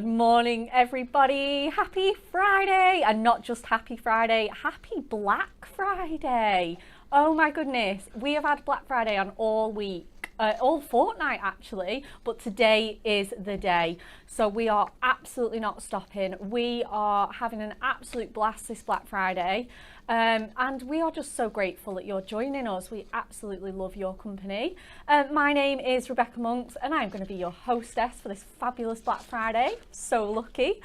Good morning, everybody. Happy Friday, and not just happy Friday, happy Black Friday. Oh my goodness, we have had Black Friday on all week, all fortnight actually, but today is the day. So we are absolutely not stopping. We are having an absolute blast this Black Friday. And we are just so grateful that you're joining us. We absolutely love your company. My name is Rebecca Monks and I'm going to be your hostess for this fabulous Black Friday. So lucky.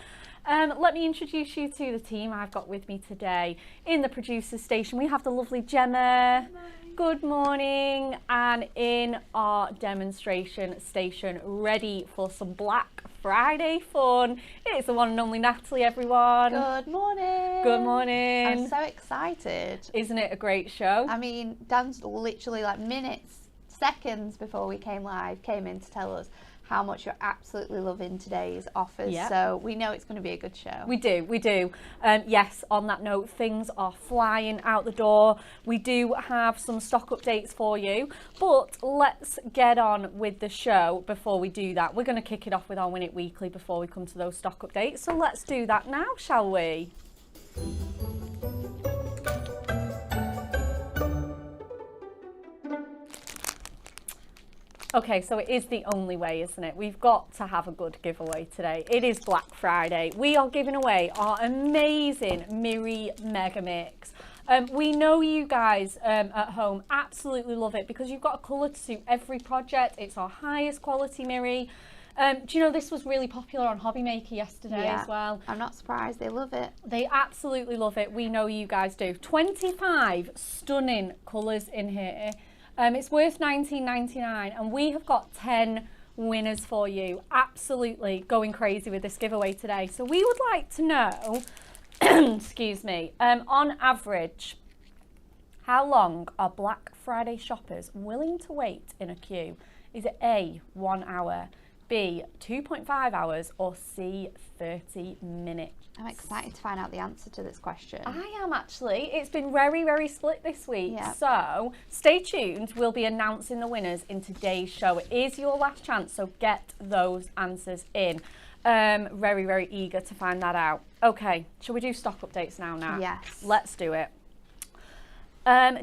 Let me introduce you to the team I've got with me today. In the producer's station, we have the lovely Gemma. Good morning. And in our demonstration station, ready for some Black Friday fun, it's the one and only Natalie, everyone. Good morning. Good morning. I'm so excited. Isn't it a great show? I mean, Dan's literally like minutes, seconds before we came live, came in to tell us how much you're absolutely loving today's offers. Yep. So we know it's going to be a good show. We do. Yes, on that note, things are flying out the door. We do have some stock updates for you, but let's get on with the show. Before we do that, we're going to kick it off with our Win It Weekly before we come to those stock updates. So let's do that now, shall we? Okay, so it is the only way, isn't it? We've got to have a good giveaway today. It is Black Friday. We are giving away our amazing Miri Mega Mix. We know you guys at home absolutely love it because you've got a colour to suit every project. It's our highest quality Miri. Do you know this was really popular on Hobby Maker yesterday as well? I'm not surprised. They love it. They absolutely love it. We know you guys do. 25 stunning colours in here. It's worth £19.99 and we have got 10 winners for you. Absolutely going crazy with this giveaway today. So we would like to know, excuse me, on average, how long are Black Friday shoppers willing to wait in a queue? Is it A, 1 hour, B, 2.5 hours, or C, 30 minutes? I'm excited to find out the answer to this question. I am actually. It's been very, very split this week. Yeah. So stay tuned. We'll be announcing the winners in today's show. It is your last chance, so get those answers in. Very, very eager to find that out. Okay, shall we do stock updates now, Nat? Yes. Let's do it.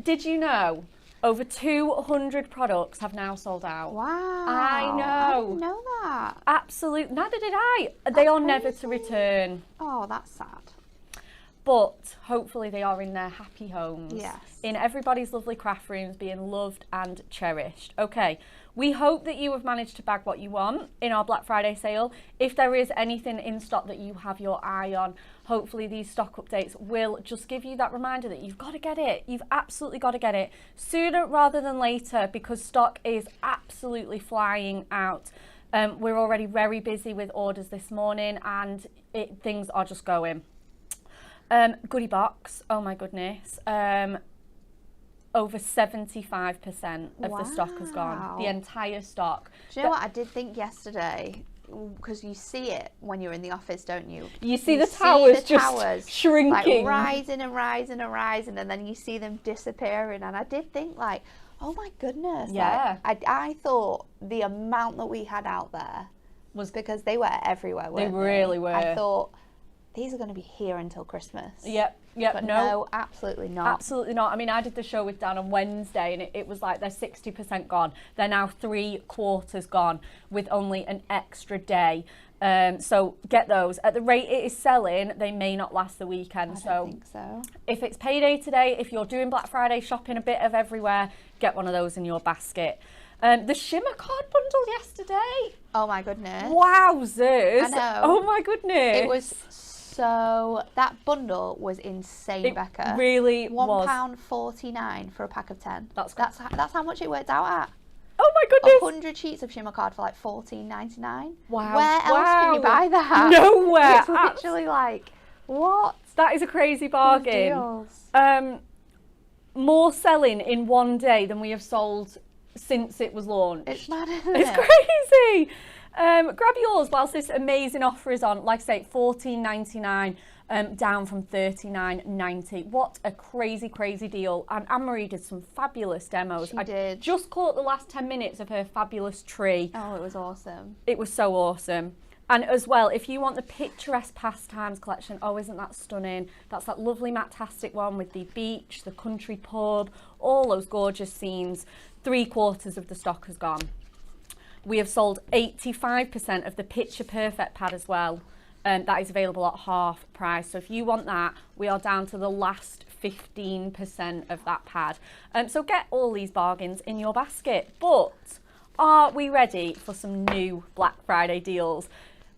Did you know over 200 products have now sold out? Wow. I know. I didn't know that. Absolutely. Neither did I. They are never to crazy. return. Oh, that's sad. But hopefully they are in their happy homes. Yes. In everybody's lovely craft rooms, being loved and cherished. Okay, we hope that you have managed to bag what you want in our Black Friday sale. If there is anything in stock that you have your eye on, hopefully these stock updates will just give you that reminder that you've got to get it. You've absolutely got to get it sooner rather than later because stock is absolutely flying out. We're already very busy with orders this morning and things are just going. Goodie box, oh my goodness, over 75% of the stock has gone, the entire stock. Do you know what I did think yesterday? Because you see it when you're in the office, don't you? You see the towers just shrinking. Like rising and rising and rising, and then you see them disappearing. And I did think like, oh my goodness. Yeah. Like, I thought the amount that we had out there was because they were everywhere, weren't they? They really were. I thought, these are going to be here until Christmas. Yep. But no, absolutely not. Absolutely not. I mean, I did the show with Dan on Wednesday and it was like they're 60% gone. They're now 3/4 gone with only an extra day. So get those. At the rate it is selling, they may not last the weekend. I don't think so. If it's payday today, if you're doing Black Friday shopping a bit of everywhere, get one of those in your basket. The shimmer card bundle yesterday. Oh my goodness. Wowzers. I know. Oh my goodness. It was so, that bundle was insane, Becca. It really was. £1.49 for a pack of 10. That's how much it worked out at. Oh my goodness. 100 sheets of shimmer card for like £14.99. Wow. Where else can you buy that? Nowhere. It's literally like, what? That is a crazy bargain. More selling in one day than we have sold since it was launched. It's mad, isn't It's it? crazy. Grab yours whilst this amazing offer is on. Like I say, $14.99 down from $39.90. What a crazy, crazy deal. And Anne-Marie did some fabulous demos. She did. Just caught the last 10 minutes of her fabulous tree. Oh, it was awesome. It was so awesome. And as well, if you want the picturesque pastimes collection, oh, isn't that stunning? That's that lovely matastic one with the beach, the country pub, all those gorgeous scenes. 3/4 of the stock has gone. We have sold 85% of the picture perfect pad as well. That is available at half price. So if you want that, we are down to the last 15% of that pad. So get all these bargains in your basket. But are we ready for some new Black Friday deals?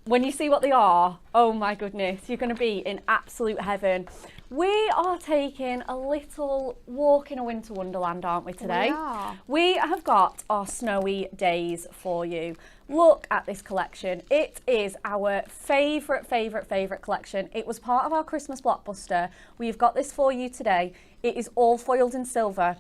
When you see what they are, oh my goodness, you're going to be in absolute heaven. We are taking a little walk in a winter wonderland, aren't we, today? We are. We have got our snowy days for you. Look at this collection. It is our favourite collection. It was part of our Christmas blockbuster. We've got this for you today. It is all foiled in silver.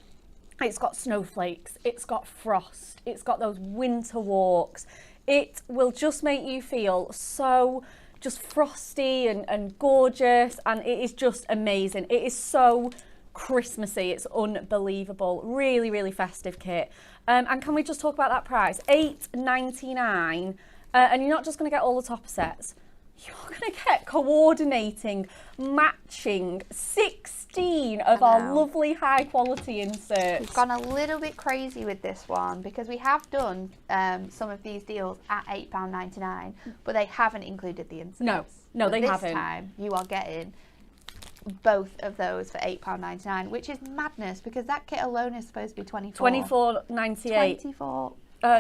It's got snowflakes. It's got frost. It's got those winter walks. It will just make you feel so just frosty and gorgeous, and it is just amazing. It is so Christmassy. It's unbelievable. Really, really festive kit. And can we just talk about that price? $8.99. And you're not just going to get all the topper sets. You're going to get coordinating, matching 16 of our lovely high quality inserts. We've gone a little bit crazy with this one because we have done some of these deals at £8.99, but they haven't included the inserts. No, they haven't. This time you are getting both of those for £8.99, which is madness because that kit alone is supposed to be $24.98. 24.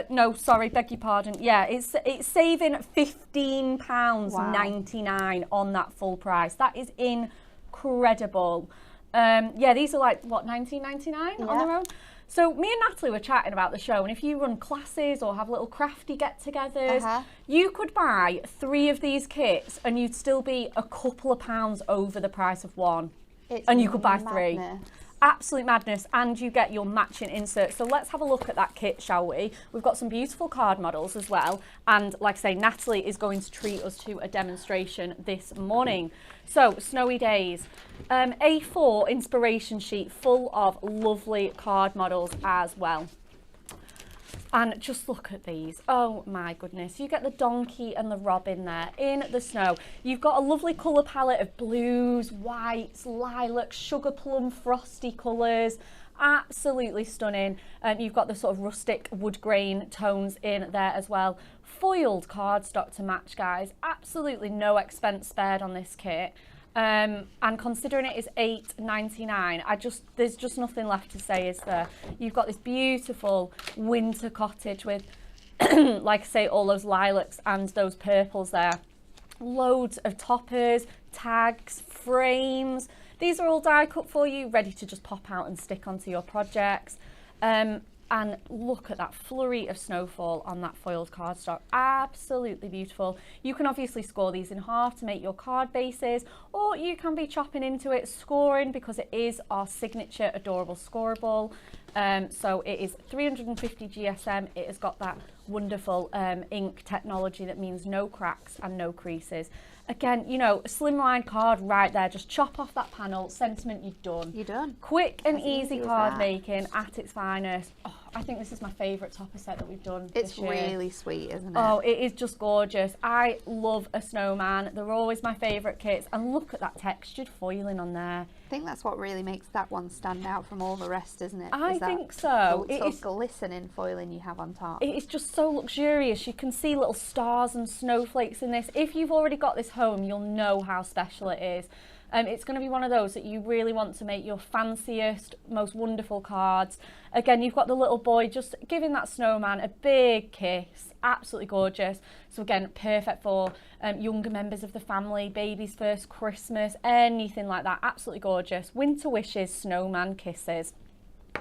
No, sorry, beg your pardon. Yeah, it's saving £15.99 on that full price. That is incredible. Yeah, these are like, what, $19.99 on their own? So me and Natalie were chatting about the show, and if you run classes or have little crafty get-togethers, you could buy 3 of these kits and you'd still be a couple of pounds over the price of one. And you could buy 3. Absolute madness, and you get your matching insert. So let's have a look at that kit, shall we? We've got some beautiful card models as well, and like I say, Natalie is going to treat us to a demonstration this morning. So snowy days, A4 inspiration sheet full of lovely card models as well. And just look at these. Oh my goodness. You get the donkey and the robin there in the snow. You've got a lovely colour palette of blues, whites, lilacs, sugar plum, frosty colours. Absolutely stunning. You've got the sort of rustic wood grain tones in there as well. Foiled cardstock to match, guys. Absolutely no expense spared on this kit. And considering it is $8.99, there's just nothing left to say, is there? You've got this beautiful winter cottage with, like I say, all those lilacs and those purples there. Loads of toppers, tags, frames. These are all die cut for you, ready to just pop out and stick onto your projects. And look at that flurry of snowfall on that foiled cardstock. Absolutely beautiful. You can obviously score these in half to make your card bases, or you can be chopping into it, scoring, because it is our signature adorable scoreable. So it is 350 GSM. It has got that wonderful ink technology that means no cracks and no creases. Again, you know, a slimline card right there. Just chop off that panel. Sentiment, you're done. You're done. Quick and easy card making at its finest. Oh, I think this is my favourite topper set that we've done this year. It's really sweet, isn't it? Oh, it is just gorgeous. I love a snowman. They're always my favourite kits. And look at that textured foiling on there. I think that's what really makes that one stand out from all the rest, isn't it? I think so. It is glistening foiling you have on top. It is just so luxurious. You can see little stars and snowflakes in this. If you've already got this home, you'll know how special it is. It's going to be one of those that you really want to make your fanciest, most wonderful cards. Again, you've got the little boy just giving that snowman a big kiss. Absolutely gorgeous. So again, perfect for younger members of the family, baby's first Christmas, anything like that. Absolutely gorgeous. Winter wishes, snowman kisses.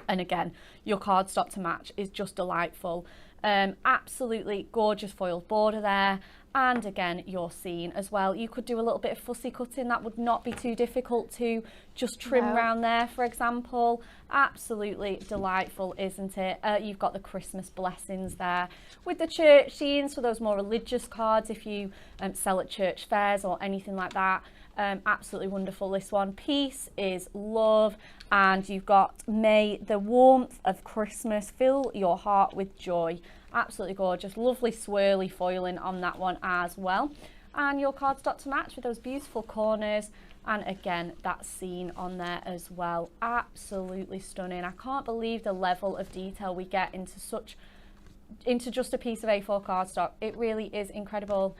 And again, your cardstock to match is just delightful. Absolutely gorgeous foiled border there. And again, your scene as well. You could do a little bit of fussy cutting. That would not be too difficult to just trim around there, for example. Absolutely delightful, isn't it? You've got the Christmas blessings there with the church scenes for those more religious cards if you sell at church fairs or anything like that. Absolutely wonderful, this one. Peace is love, and you've got may the warmth of Christmas fill your heart with joy. Absolutely gorgeous, lovely swirly foiling on that one as well. And your cardstock to match with those beautiful corners, and again that scene on there as well. Absolutely stunning. I can't believe the level of detail we get into just a piece of A4 cardstock. It really is incredible.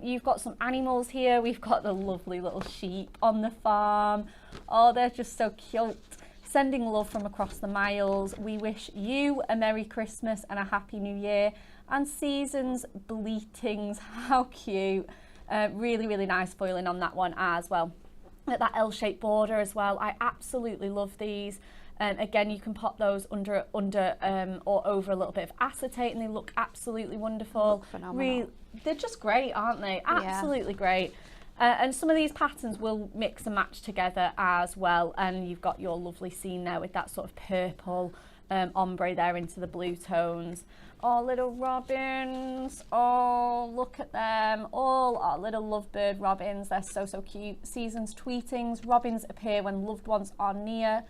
You've got some animals here. We've got the lovely little sheep on the farm. Oh, they're just so cute. Sending love from across the miles. We wish you a Merry Christmas and a Happy New Year. And seasons bleatings. How cute. Really, really nice foiling on that one as well. At that L-shaped border as well. I absolutely love these. Again, you can pop those under or over a little bit of acetate, and they look absolutely wonderful. Phenomenal. They're just great, aren't they? Absolutely great. And some of these patterns will mix and match together as well. And you've got your lovely scene there with that sort of purple ombre there into the blue tones. Oh, little robins. Oh, look at them. All our little lovebird robins. They're so, so cute. Seasons tweetings. Robins appear when loved ones are near.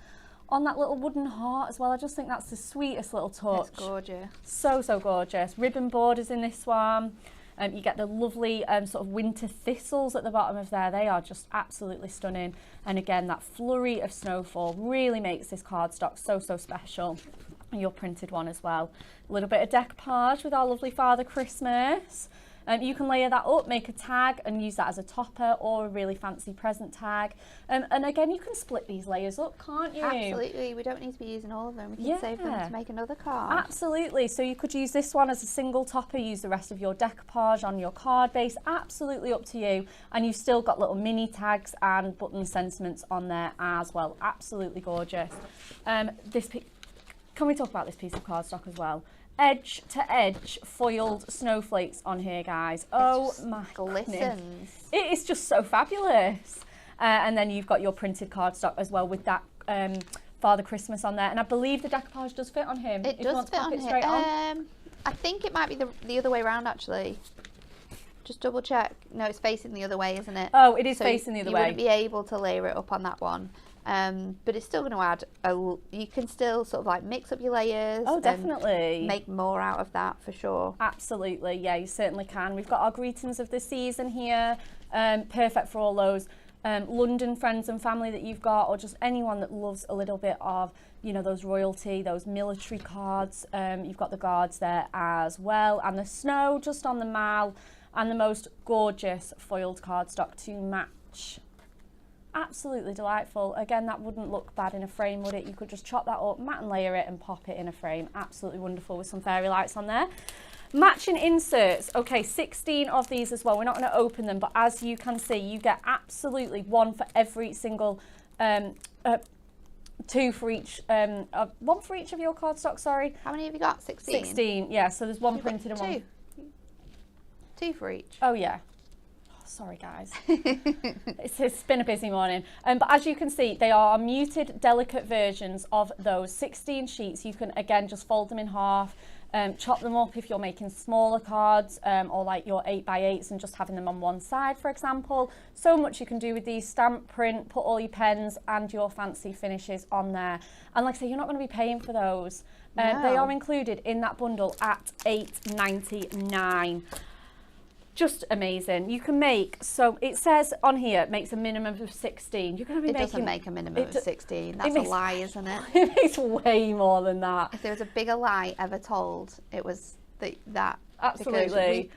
On that little wooden heart as well. I just think that's the sweetest little touch. It's gorgeous. So, so gorgeous. Ribbon borders in this one. You get the lovely sort of winter thistles at the bottom of there. They are just absolutely stunning. And again, that flurry of snowfall really makes this cardstock so, so special. And your printed one as well. A little bit of decoupage with our lovely Father Christmas. You can layer that up, make a tag and use that as a topper or a really fancy present tag. And again, you can split these layers up, can't you? Absolutely. We don't need to be using all of them. We can save them to make another card. Absolutely. So you could use this one as a single topper, use the rest of your decoupage on your card base. Absolutely up to you. And you've still got little mini tags and button sentiments on there as well. Absolutely gorgeous. Can we talk about this piece of cardstock as well? Edge to edge foiled snowflakes on here, guys. Oh my goodness. It is just so fabulous. And then you've got your printed cardstock as well with that Father Christmas on there. And I believe the decoupage does fit on him. It does fit on him. I think it might be the other way around, actually. Just double check. No, it's facing the other way, isn't it? Oh, it is facing the other way. You wouldn't be able to layer it up on that one. But it's still going to add, you can still sort of like mix up your layers. Oh, definitely. Make more out of that for sure. Absolutely, yeah, you certainly can. We've got our greetings of the season here. Perfect for all those London friends and family that you've got, or just anyone that loves a little bit of, you know, those royalty, those military cards. You've got the guards there as well, and the snow just on the mal, and the most gorgeous foiled cardstock to match. Absolutely delightful. Again, that wouldn't look bad in a frame, would it? You could just chop that up, matte and layer it and pop it in a frame. Absolutely wonderful with some fairy lights on there. Matching inserts. Okay, 16 of these as well. We're not going to open them, but as you can see, you get absolutely one for every single, one for each of your cardstock, sorry. How many have you got? 16? 16, yeah. So there's one printed and one. Two for each. Oh, yeah. Sorry guys, it's been a busy morning. But as you can see, they are muted, delicate versions of those 16 sheets. You can again just fold them in half, chop them up if you're making smaller cards, or like your 8x8s and just having them on one side, for example. So much you can do with these. Stamp, print, put all your pens and your fancy finishes on there. And like I say, you're not going to be paying for those. No. They are included in that bundle at $8.99. Just amazing. You can make, so it says on here, it makes a minimum of 16. You're going to be making... It doesn't make a minimum of 16. That's a lie, isn't it? It makes way more than that. If there was a bigger lie ever told, it was that. Absolutely.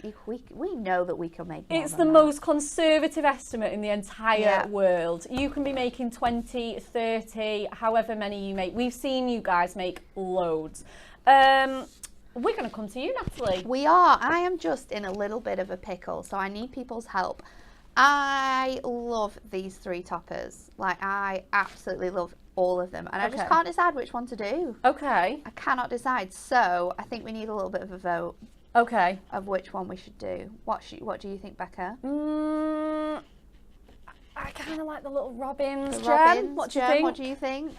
We know that we can make more It's than the that. most conservative estimate in the entire world. You can be making 20, 30, however many you make. We've seen you guys make loads. We're going to come to you, Natalie. We are. I am just in a little bit of a pickle, so I need people's help. I love these three toppers. Like, I absolutely love all of them. And I just can't decide which one to do. Okay. I cannot decide. So I think we need a little bit of a vote. Okay. Of which one we should do. What do you think, Becca? I kind of like the little robins. The Jem, robins. what do you Jem, think? what do you think?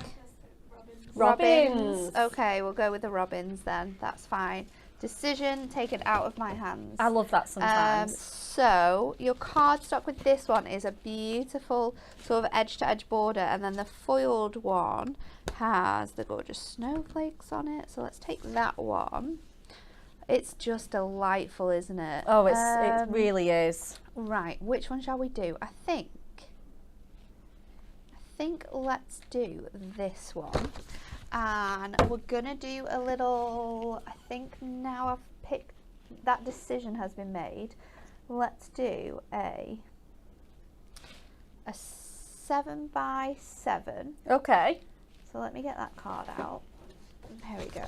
Robins. Okay, we'll go with the robins then. That's fine. Decision taken out of my hands. I love that sometimes. So your cardstock with this one is a beautiful sort of edge to edge border, and then the foiled one has the gorgeous snowflakes on it. So let's take that one. It's just delightful, isn't it? Oh, it really is. Right, which one shall we do? I think let's do this one. And we're gonna do a little, I think now I've picked, that decision has been made. Let's do a 7x7. Okay. So let me get that card out. There we go.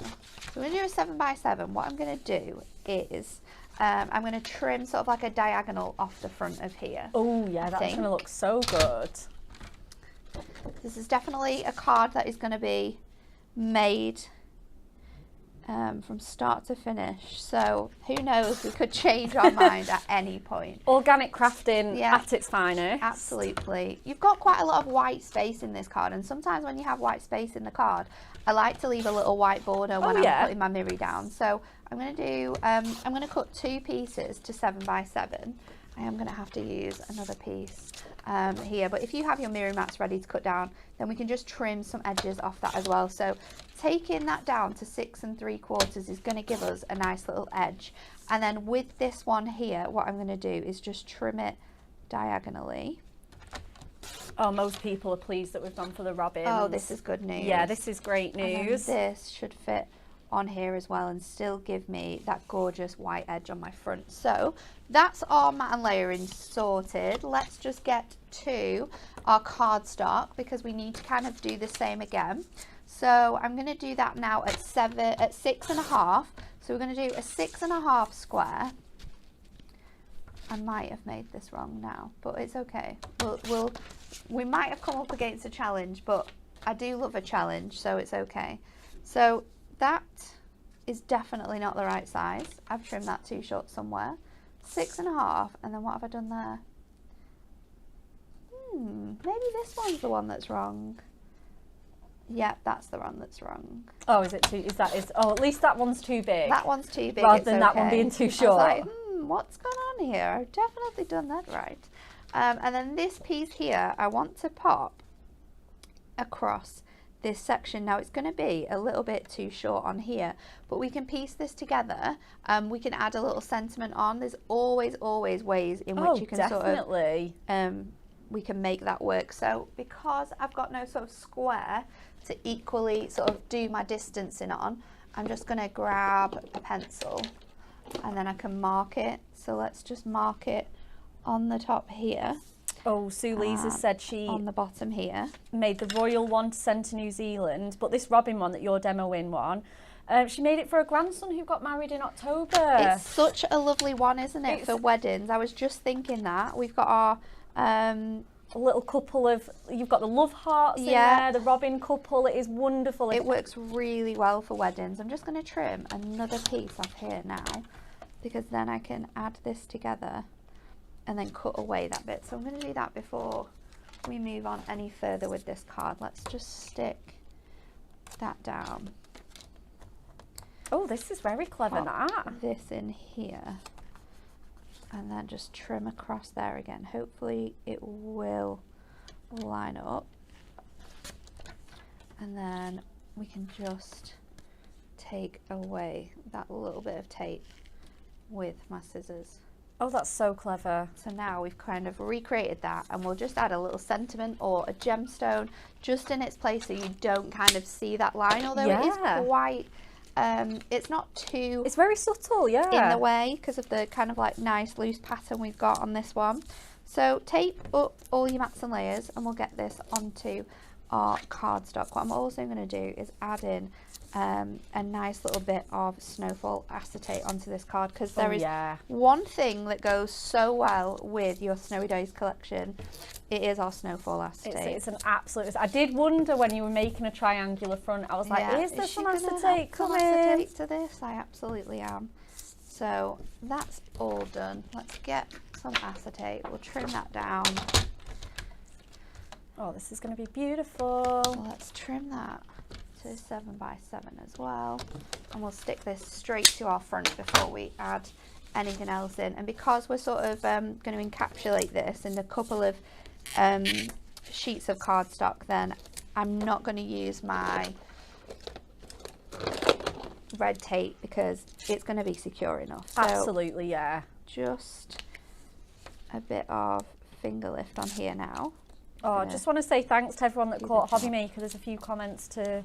So we're gonna do a 7x7. What I'm gonna do is I'm gonna trim sort of like a diagonal off the front of here. Oh yeah, that's gonna look so good. This is definitely a card that is gonna be made from start to finish, so who knows, we could change our mind at any point. Organic crafting at its finest. Absolutely. You've got quite a lot of white space in this card, and sometimes when you have white space in the card, I like to leave a little white border when I'm putting my mirror down. So I'm going to do I'm going to cut 2 pieces to 7x7. I am going to have to use another piece here, but if you have your mirror mats ready to cut down, then we can just trim some edges off that as well. So taking that down to 6 3/4 is going to give us a nice little edge. And then with this one here, what I'm going to do is just trim it diagonally. Oh, most people are pleased that we've gone for the robins. Oh, this is good news. Yeah, this is great news. And this should fit on here as well and still give me that gorgeous white edge on my front. So that's our mat and layering sorted. Let's just get to our cardstock because we need to kind of do the same again. So I'm going to do that now at 6.5. So we're going to do a 6.5 square. I might have made this wrong now, but it's okay. We might have come up against a challenge, but I do love a challenge, so it's okay. So that is definitely not the right size. I've trimmed that too short somewhere. 6.5, and then what have I done there? Maybe this one's the one that's wrong. Yep, that's the one that's wrong. Oh, is it too? Oh, at least that one's too big. That one's too big. Rather than that one being too short. I was like, what's going on here? I've definitely done that right. And then this piece here, I want to pop across this section. Now it's going to be a little bit too short on here, but we can piece this together. We can add a little sentiment on. There's always ways in which you can definitely. sort of we can make that work. So because I've got no sort of square to equally sort of do my distancing on, I'm just going to grab a pencil and then I can mark it. So let's just mark it on the top here. Oh, Sue Lisa said she on the bottom here made the royal one to send to New Zealand, but this robin one that you're demoing she made it for a grandson who got married in October. It's such a lovely one, isn't it, for weddings? I was just thinking that we've got our a little couple of, you've got the love hearts in there, the robin couple. It is wonderful. It works really well for weddings. I'm just going to trim another piece off here now, because then I can add this together and then cut away that bit. So I'm going to do that before we move on any further with this card. Let's just stick that down. Oh, this is very clever, that. This in here. And then just trim across there again. Hopefully it will line up. And then we can just take away that little bit of tape with my scissors. Oh, that's so clever. So now we've kind of recreated that, and we'll just add a little sentiment or a gemstone just in its place so you don't kind of see that line, although it is quite it's not too, it's very subtle, in the way, because of the kind of like nice loose pattern we've got on this one. So tape up all your mats and layers, and we'll get this onto our cardstock. What I'm also going to do is add in a nice little bit of snowfall acetate onto this card, because there is one thing that goes so well with your Snowy Days collection. It is our snowfall acetate. It's an absolute. I did wonder when you were making a triangular front. I was like, is there some acetate coming? Acetate to this? I absolutely am. So that's all done. Let's get some acetate. We'll trim that down. Oh, this is going to be beautiful. Let's trim that to 7x7 as well. And we'll stick this straight to our front before we add anything else in. And because we're sort of going to encapsulate this in a couple of sheets of cardstock, then I'm not going to use my red tape because it's going to be secure enough. So Absolutely, yeah. just a bit of finger lift on here now. Oh, I just want to say thanks to everyone that caught Hobby Maker. There's a few comments to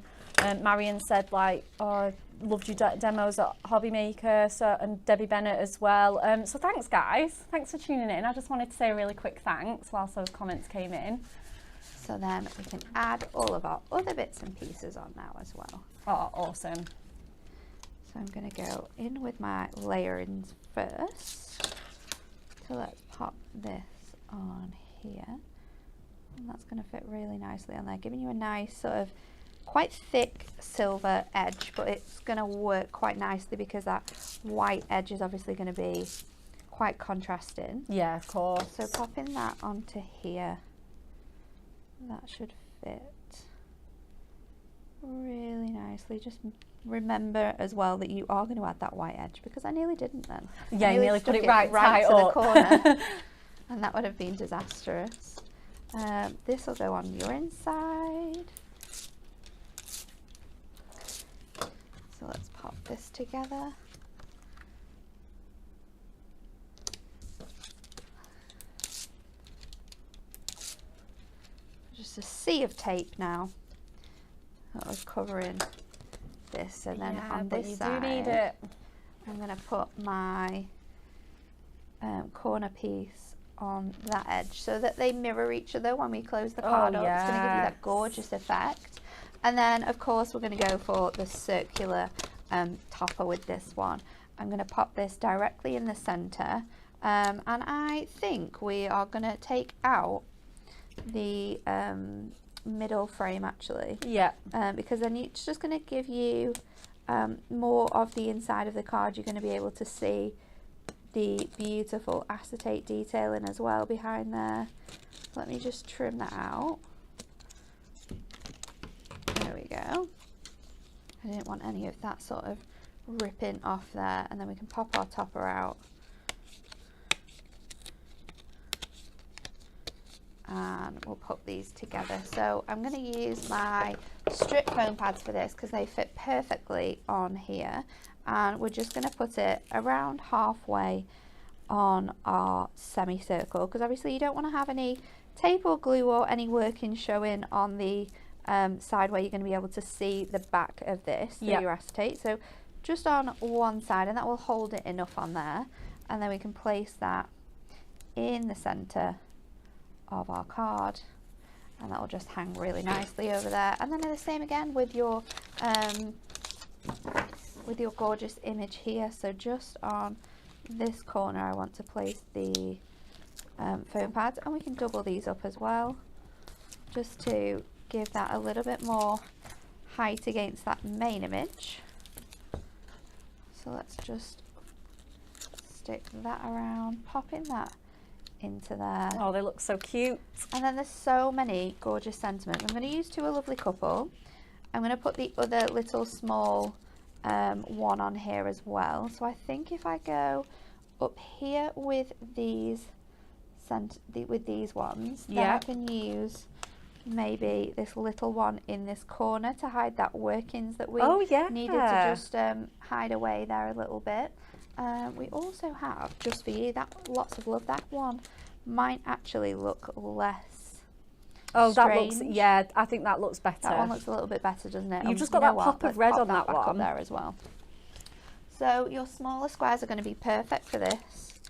Marion said like, oh, loved your demos at Hobby Maker, so, and Debbie Bennett as well. So thanks guys, thanks for tuning in. I just wanted to say a really quick thanks whilst those comments came in. So then we can add all of our other bits and pieces on now as well. Oh, awesome. So I'm going to go in with my layerings first. So let's pop this on here. And that's going to fit really nicely on there, giving you a nice sort of quite thick silver edge, but it's going to work quite nicely because that white edge is obviously going to be quite contrasting. Yeah, of course. So popping that onto here, that should fit really nicely. Just remember as well that you are going to add that white edge, because I nearly didn't then. Yeah, you nearly put it right to up. the corner, and that would have been disastrous. This will go on your inside. So let's pop this together. Just a sea of tape now that was covering this, and then on this side, do need it. I'm going to put my corner piece on that edge so that they mirror each other when we close the card up. It's going to give you that gorgeous effect. And then of course we're going to go for the circular topper with this one. I'm going to pop this directly in the center, and I think we are going to take out the middle frame actually. Yeah. Because then it's just going to give you more of the inside of the card. You're going to be able to see the beautiful acetate detailing as well behind there. So let me just trim that out. There we go. I didn't want any of that sort of ripping off there, and then we can pop our topper out. And we'll put these together. So I'm going to use my strip foam pads for this because they fit perfectly on here, and we're just going to put it around halfway on our semicircle, because obviously you don't want to have any tape or glue or any working showing on the side where you're going to be able to see the back of this through your acetate. So just on one side, and that will hold it enough on there, and then we can place that in the center of our card, and that will just hang really nicely over there. And then the same again with your gorgeous image here. So just on this corner I want to place the foam pads, and we can double these up as well just to give that a little bit more height against that main image. So let's just stick that around, popping that into there. Oh, they look so cute. And then there's so many gorgeous sentiments. I'm going to use To a Lovely Couple. I'm going to put the other little small one on here as well. So I think if I go up here with these ones, then I can use maybe this little one in this corner to hide that workings that we needed to just hide away there a little bit. We also have, just for you, that Lots of Love. That one might actually look less strange. That looks, yeah, I think that looks better. That one looks a little bit better, doesn't it? You've just got that pop of red on that one. Up there as well. So your smaller squares are going to be perfect for this.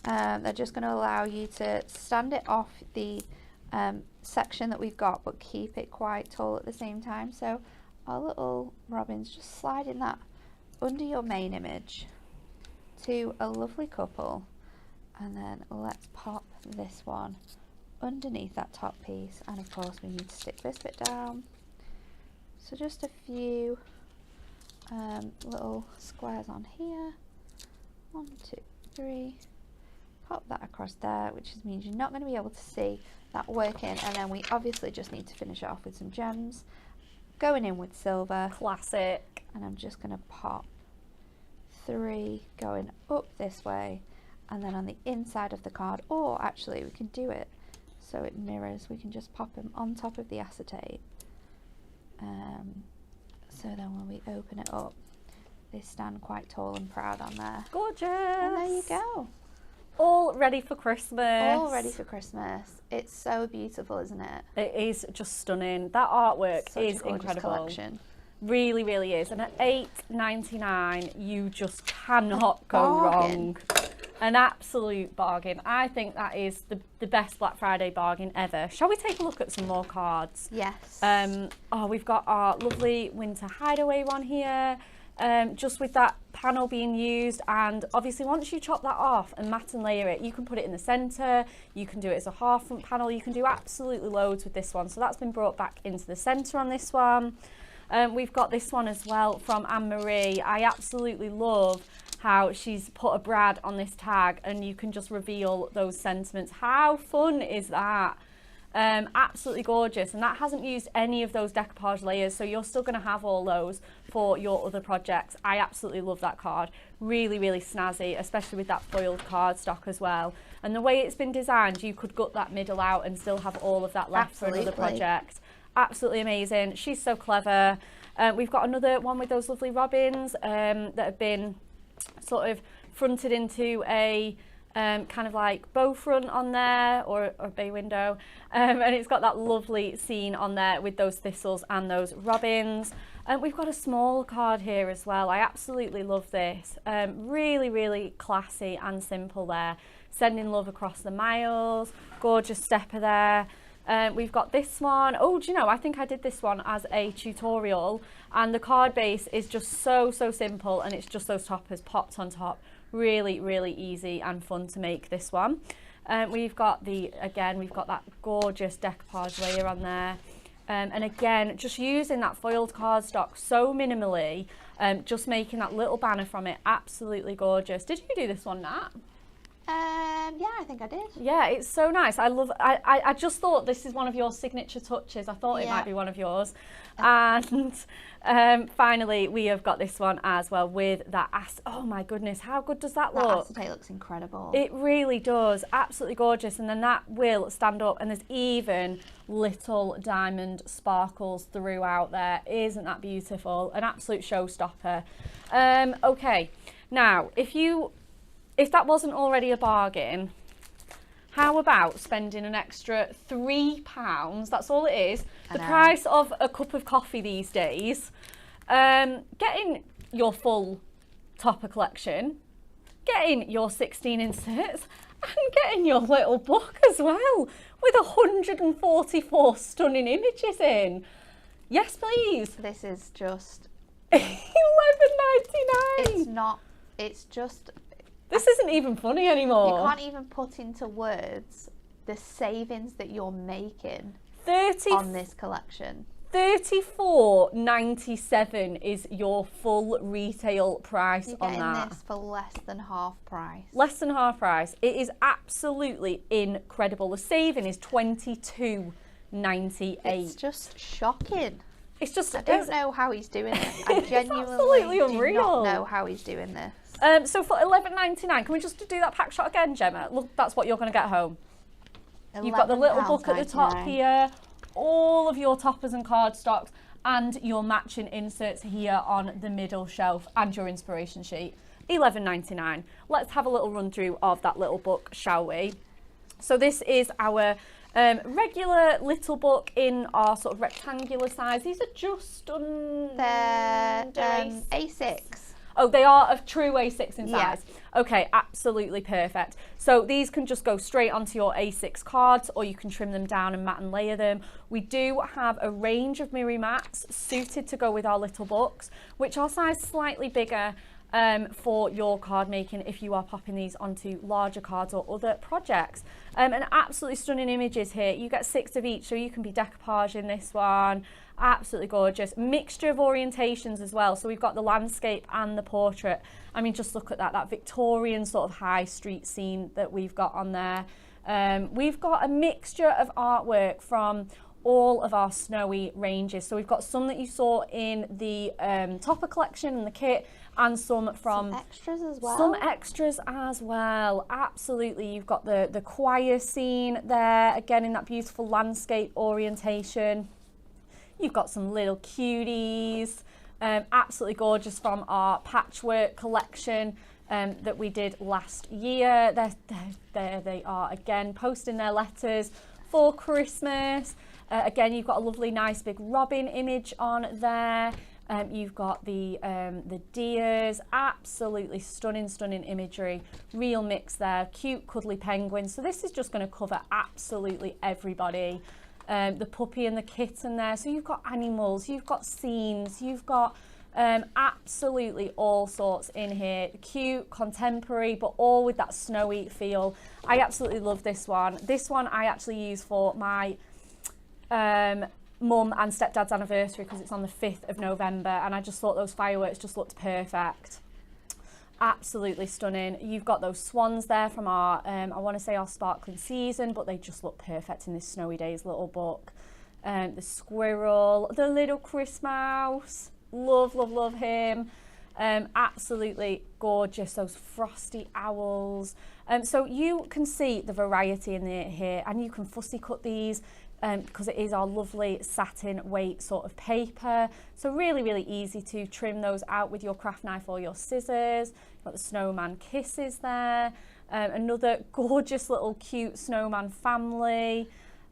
They're just going to allow you to stand it off the section that we've got, but keep it quite tall at the same time. So our little robins, just sliding that under your main image. To a Lovely Couple, and then let's pop this one underneath that top piece, and of course we need to stick this bit down. So just a few little squares on here. 1, 2, 3. Pop that across there, which means you're not going to be able to see that working, and then we obviously just need to finish it off with some gems, going in with silver. Classic. and I'm just going to pop 3 going up this way, and then on the inside of the card, or actually we can do it so it mirrors. We can just pop them on top of the acetate, so then when we open it up, they stand quite tall and proud on there. Gorgeous. And there you go. All ready for Christmas. All ready for Christmas. It's so beautiful, isn't it? It is just stunning. That artwork Such is a gorgeous incredible. collection. Really, really is. And at $8.99, you just cannot go Bargain. wrong. An absolute bargain. I think that is the best Black Friday bargain ever. Shall we take a look at some more cards? Yes. Oh, we've got our lovely winter hideaway one here. Just with that panel being used, and obviously once you chop that off and mat and layer it, you can put it in the centre, you can do it as a half front panel, you can do absolutely loads with this one. So that's been brought back into the centre on this one. We've got this one as well from Anne-Marie. I absolutely love how she's put a Brad on this tag and you can just reveal those sentiments. How fun is that? Absolutely gorgeous, and that hasn't used any of those decoupage layers, so you're still going to have all those for your other projects. I absolutely love that card. Really, really snazzy, especially with that foiled cardstock as well. And the way it's been designed, you could gut that middle out and still have all of that left for another project. Absolutely amazing. She's so clever. We've got another one with those lovely robins that have been sort of fronted into a kind of like bow front on there, or bay window, and it's got that lovely scene on there with those thistles and those robins. And we've got a small card here as well. I absolutely love this. Really, really classy and simple there. Sending love across the miles. Gorgeous stepper there. We've got this one. Oh, do you know, I think I did this one as a tutorial, and the card base is just so simple, and it's just those toppers popped on top. Really, really easy and fun to make this one. We've got we've got that gorgeous decoupage layer on there. And again, just using that foiled cardstock so minimally, just making that little banner from it. Absolutely gorgeous. Did you do this one, Nat? Yeah, I think I did. Yeah, it's so nice. I just thought this is one of your signature touches. I thought it might be one of yours. And finally, we have got this one as well with that oh my goodness, how good does that look? That acetate looks incredible. It really does. Absolutely gorgeous. And then that will stand up, and there's even little diamond sparkles throughout there. Isn't that beautiful? An absolute showstopper. Okay, now if that wasn't already a bargain, how about spending an extra £3? That's all it is. The price of a cup of coffee these days. Getting your full topper collection, getting your 16 inserts, and getting your little book as well, with 144 stunning images in. Yes, please. This is just $11.99. It's just. This isn't even funny anymore. You can't even put into words the savings that you're making on this collection. $34.97 is your full retail price on that. You're getting this for less than half price. Less than half price. It is absolutely incredible. The saving is $22.98. It's just shocking. It's just. I don't know how he's doing it. I genuinely absolutely do unreal. not know how he's doing this. So for $11.99, can we just do that pack shot again, Gemma? Look, that's what you're going to get home. You've got the little book at the top here, all of your toppers and cardstocks, and your matching inserts here on the middle shelf, and your inspiration sheet. $11.99. Let's have a little run through of that little book, shall we? So this is our regular little book in our sort of rectangular size. These are just They're A6. Oh, they are of true A6 in size. Yeah. Okay, absolutely perfect. So these can just go straight onto your A6 cards, or you can trim them down and mat and layer them. We do have a range of Miri mats suited to go with our little books, which are sized slightly bigger for your card making if you are popping these onto larger cards or other projects. And absolutely stunning images here. You get 6 of each, so you can be decoupaging this one. Absolutely gorgeous. Mixture of orientations as well. So we've got the landscape and the portrait. I mean, just look at that Victorian sort of high street scene that we've got on there. We've got a mixture of artwork from all of our snowy ranges. So we've got some that you saw in the topper collection and the kit, and some from some extras as well. Some extras as well, absolutely. You've got the choir scene there, again in that beautiful landscape orientation. You've got some little cuties, absolutely gorgeous from our patchwork collection that we did last year. There they are again, posting their letters for Christmas. Again, you've got a lovely, nice big robin image on there. You've got the deers, absolutely stunning imagery. Real mix there, cute cuddly penguins. So this is just going to cover absolutely everybody. The puppy and the kitten there. So you've got animals, you've got scenes, you've got absolutely all sorts in here. Cute, contemporary, but all with that snowy feel. I absolutely love this one. This one I actually use for my mum and stepdad's anniversary because it's on the 5th of November, and I just thought those fireworks just looked perfect. Absolutely stunning. You've got those swans there from our, I want to say our sparkling season, but they just look perfect in this Snowy Days little book. The squirrel, the little Chris Mouse, love him. Absolutely gorgeous, those frosty owls. So you can see the variety in here, and you can fussy cut these because it is our lovely satin weight sort of paper. So really easy to trim those out with your craft knife or your scissors. You've got the snowman kisses there. Another gorgeous little cute snowman family.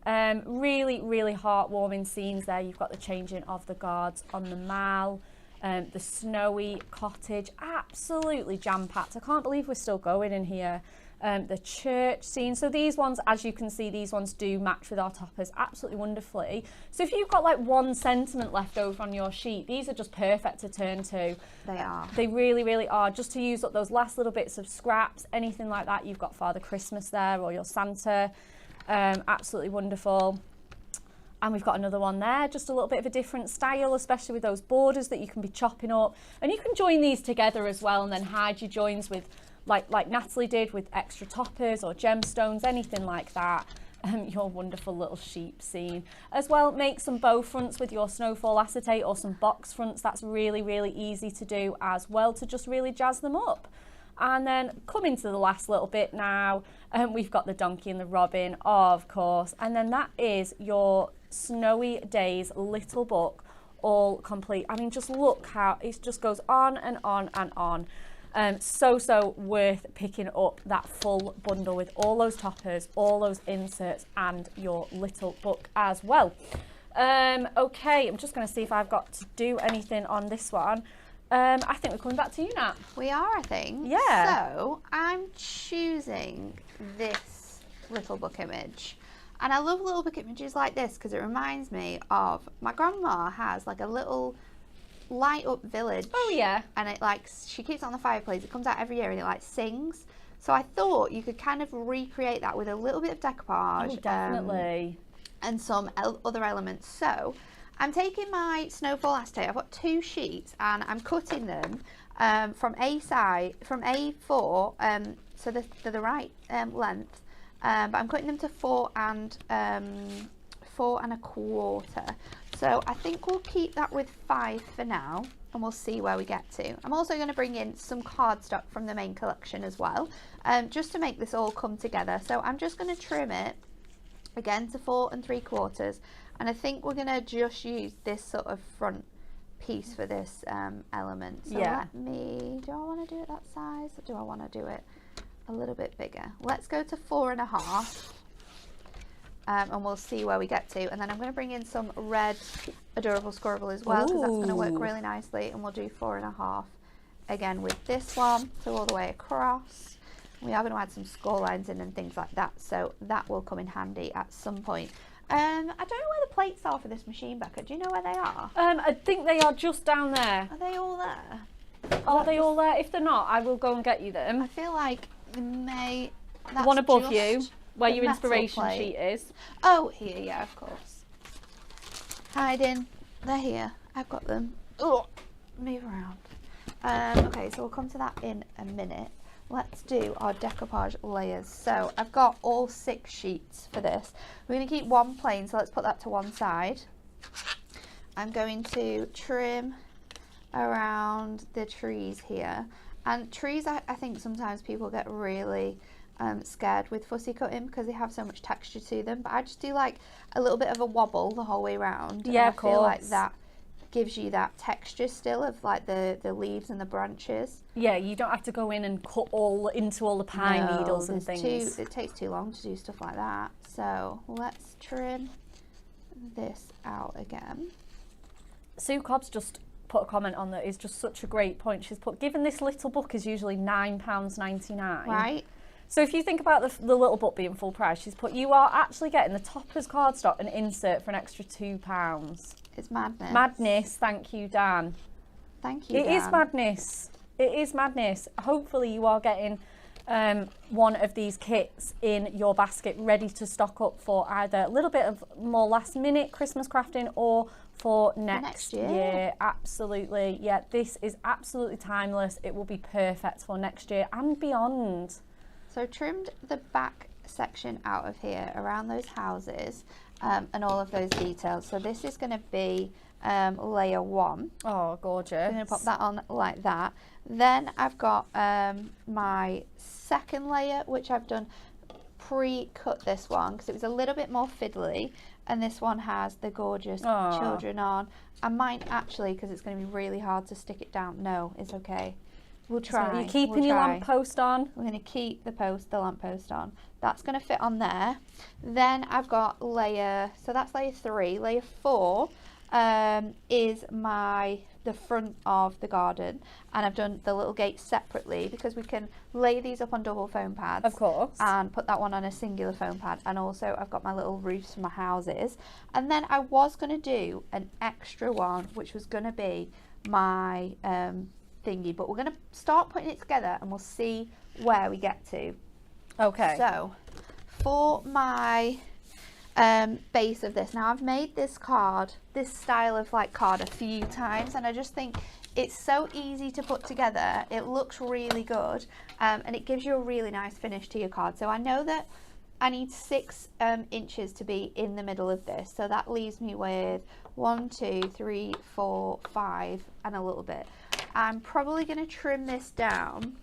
Really heartwarming scenes there. You've got the changing of the guards on the mall. The snowy cottage, absolutely jam-packed. I can't believe we're still going in here. The church scene. So these ones, as you can see, these ones do match with our toppers absolutely wonderfully. So if you've got like one sentiment left over on your sheet, these are just perfect to turn to. They are. They really are. Just to use up those last little bits of scraps, anything like that. You've got Father Christmas there, or your Santa. Absolutely wonderful. And we've got another one there, just a little bit of a different style, especially with those borders that you can be chopping up. And you can join these together as well, and then hide your joins with, like Natalie did, with extra toppers or gemstones, anything like that. Your wonderful little sheep scene. As well, make some bow fronts with your snowfall acetate or some box fronts. That's really easy to do as well, to just really jazz them up. And then coming to the last little bit now, we've got the donkey and the robin, of course. And then that is your Snowy Days little book, all complete. I mean, just look how it just goes on and on and on. So worth picking up that full bundle with all those toppers, all those inserts, and your little book as well. Okay, I'm just going to see if I've got to do anything on this one. I think we're coming back to you, Nat. We are, I think. Yeah. So I'm choosing this little book image. And I love little book images like this because it reminds me of my grandma has like a little light up village. Oh yeah. And it like, she keeps it on the fireplace. It comes out every year and it like sings. So I thought you could kind of recreate that with a little bit of decoupage. Oh, definitely. And some other elements. So I'm taking my snowfall acetate. I've got 2 sheets and I'm cutting them from A4, so they're the right length. But I'm cutting them to 4 and 4¼ So I think we'll keep that with 5 for now, and we'll see where we get to. I'm also going to bring in some cardstock from the main collection as well, just to make this all come together. So I'm just going to trim it again to 4¾ and I think we're going to just use this sort of front piece for this element. So yeah. do I want to do it that size, or do I want to do it a little bit bigger? Let's go to 4½. And we'll see where we get to. And then I'm going to bring in some red Adorable Squirrel as well, because that's going to work really nicely. And we'll do 4½ again with this one, so all the way across. We are going to add some score lines in and things like that, so that will come in handy at some point. I don't know where the plates are for this machine, Becca. Do you know where they are? I think they are just down there. Are they all there? Are they all there? If they're not, I will go and get you them. I feel like they may... The one above you, where your inspiration sheet is. Oh, here, yeah, of course. Hiding. They're here. I've got them. Oh, move around. Okay, so we'll come to that in a minute. let's do our decoupage layers. So I've got all 6 sheets for this. We're going to keep one plain, so let's put that to one side. I'm going to trim around the trees here. And trees, I think sometimes people get really scared with fussy cutting because they have so much texture to them. But I just do like a little bit of a wobble the whole way around. Yeah, and I feel like that gives you that texture still of like the leaves and the branches. Yeah, you don't have to go in and cut all into all the pine needles and things. It takes too long to do stuff like that. So let's trim this out again. Sue Cobb's just put a comment on that is just such a great point. She's put, given this little book is usually £9.99. Right. So if you think about the little book being full price, she's put, you are actually getting the toppers cardstock and insert for an extra £2. It's madness. Madness, thank you, Dan. Thank you, Dan. It is madness. It is madness. Hopefully you are getting one of these kits in your basket ready to stock up for either a little bit of more last minute Christmas crafting or for next year. Absolutely. Yeah, this is absolutely timeless. It will be perfect for next year and beyond. So trimmed the back section out of here around those houses and all of those details. So this is going to be layer 1. Oh, gorgeous. I'm going to pop that on like that. Then I've got my second layer, which I've done pre-cut this one because it was a little bit more fiddly, and this one has the gorgeous children on. I might actually, because it's going to be really hard to stick it down. No, it's okay. We'll try. So you're keeping your lamppost on? We're going to keep the lamppost on. That's going to fit on there. Then I've got layer, so that's layer 3. Layer 4 is the front of the garden, and I've done the little gates separately because we can lay these up on double foam pads. Of course. And put that one on a singular foam pad. And also I've got my little roofs for my houses. And then I was going to do an extra one, which was going to be my thingy, but we're going to start putting it together and we'll see where we get to. Okay. So for my base of this, now I've made this style of like card a few times, and I just think it's so easy to put together. It looks really good, and it gives you a really nice finish to your card. So I know that I need 6 inches to be in the middle of this, so that leaves me with 1, 2, 3, 4, 5 and a little bit. I'm probably going to trim this down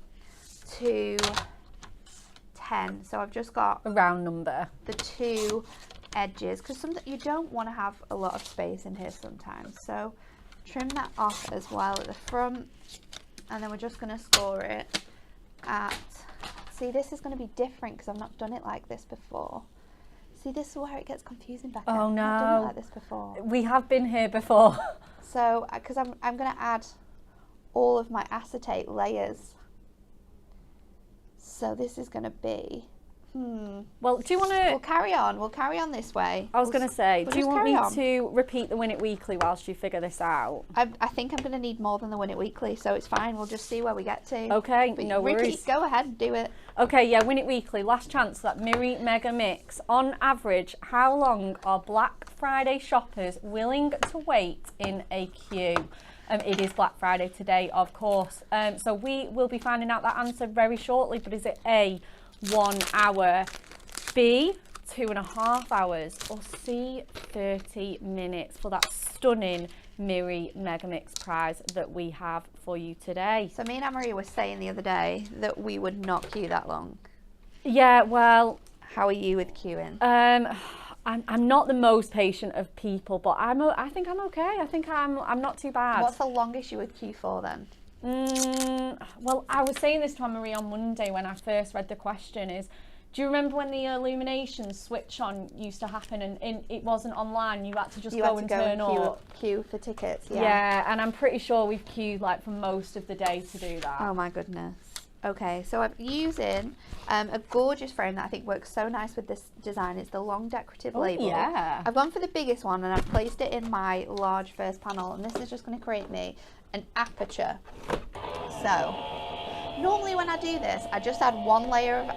to 10, so I've just got a round number, the 2 edges, because you don't want to have a lot of space in here sometimes, so trim that off as well at the front, and then we're just going to score it at, see, this is going to be different because I've not done it like this before. See, this is where it gets confusing, Becca. Oh no, I've not done it like this before. We have been here before. So because I'm going to add all of my acetate layers, so this is going to be well, do you want to... We'll carry on this way. I was going to say, do you want me on. to repeat the Win It Weekly whilst you figure this out? I think I'm going to need more than the Win It Weekly, so it's fine. We'll just see where we get to. Okay, but no worries. Go ahead, do it. Okay, yeah, Win It Weekly. Last chance, that Miri Mega Mix. On average, how long are Black Friday shoppers willing to wait in a queue? It is Black Friday today, of course. So we will be finding out that answer very shortly. But is it A, 1 hour, B, 2.5 hours, or C, 30 minutes for that stunning Miri Megamix prize that we have for you today? So me and Anne-Marie were saying the other day that we would not queue that long. Yeah, well... How are you with queuing? I'm not the most patient of people, but I think I'm okay. I think I'm not too bad. What's the longest you would queue for then? Well, I was saying this to Anne-Marie on Monday when I first read the question is, do you remember when the illumination switch on used to happen and it wasn't online, you had to just go and turn up? Queue for tickets, yeah. Yeah, and I'm pretty sure we've queued like for most of the day to do that. Oh my goodness. Okay, so I'm using a gorgeous frame that I think works so nice with this design. It's the long decorative label. Yeah. I've gone for the biggest one and I've placed it in my large first panel, and this is just going to create me an aperture. So normally when I do this, I just add 1 layer of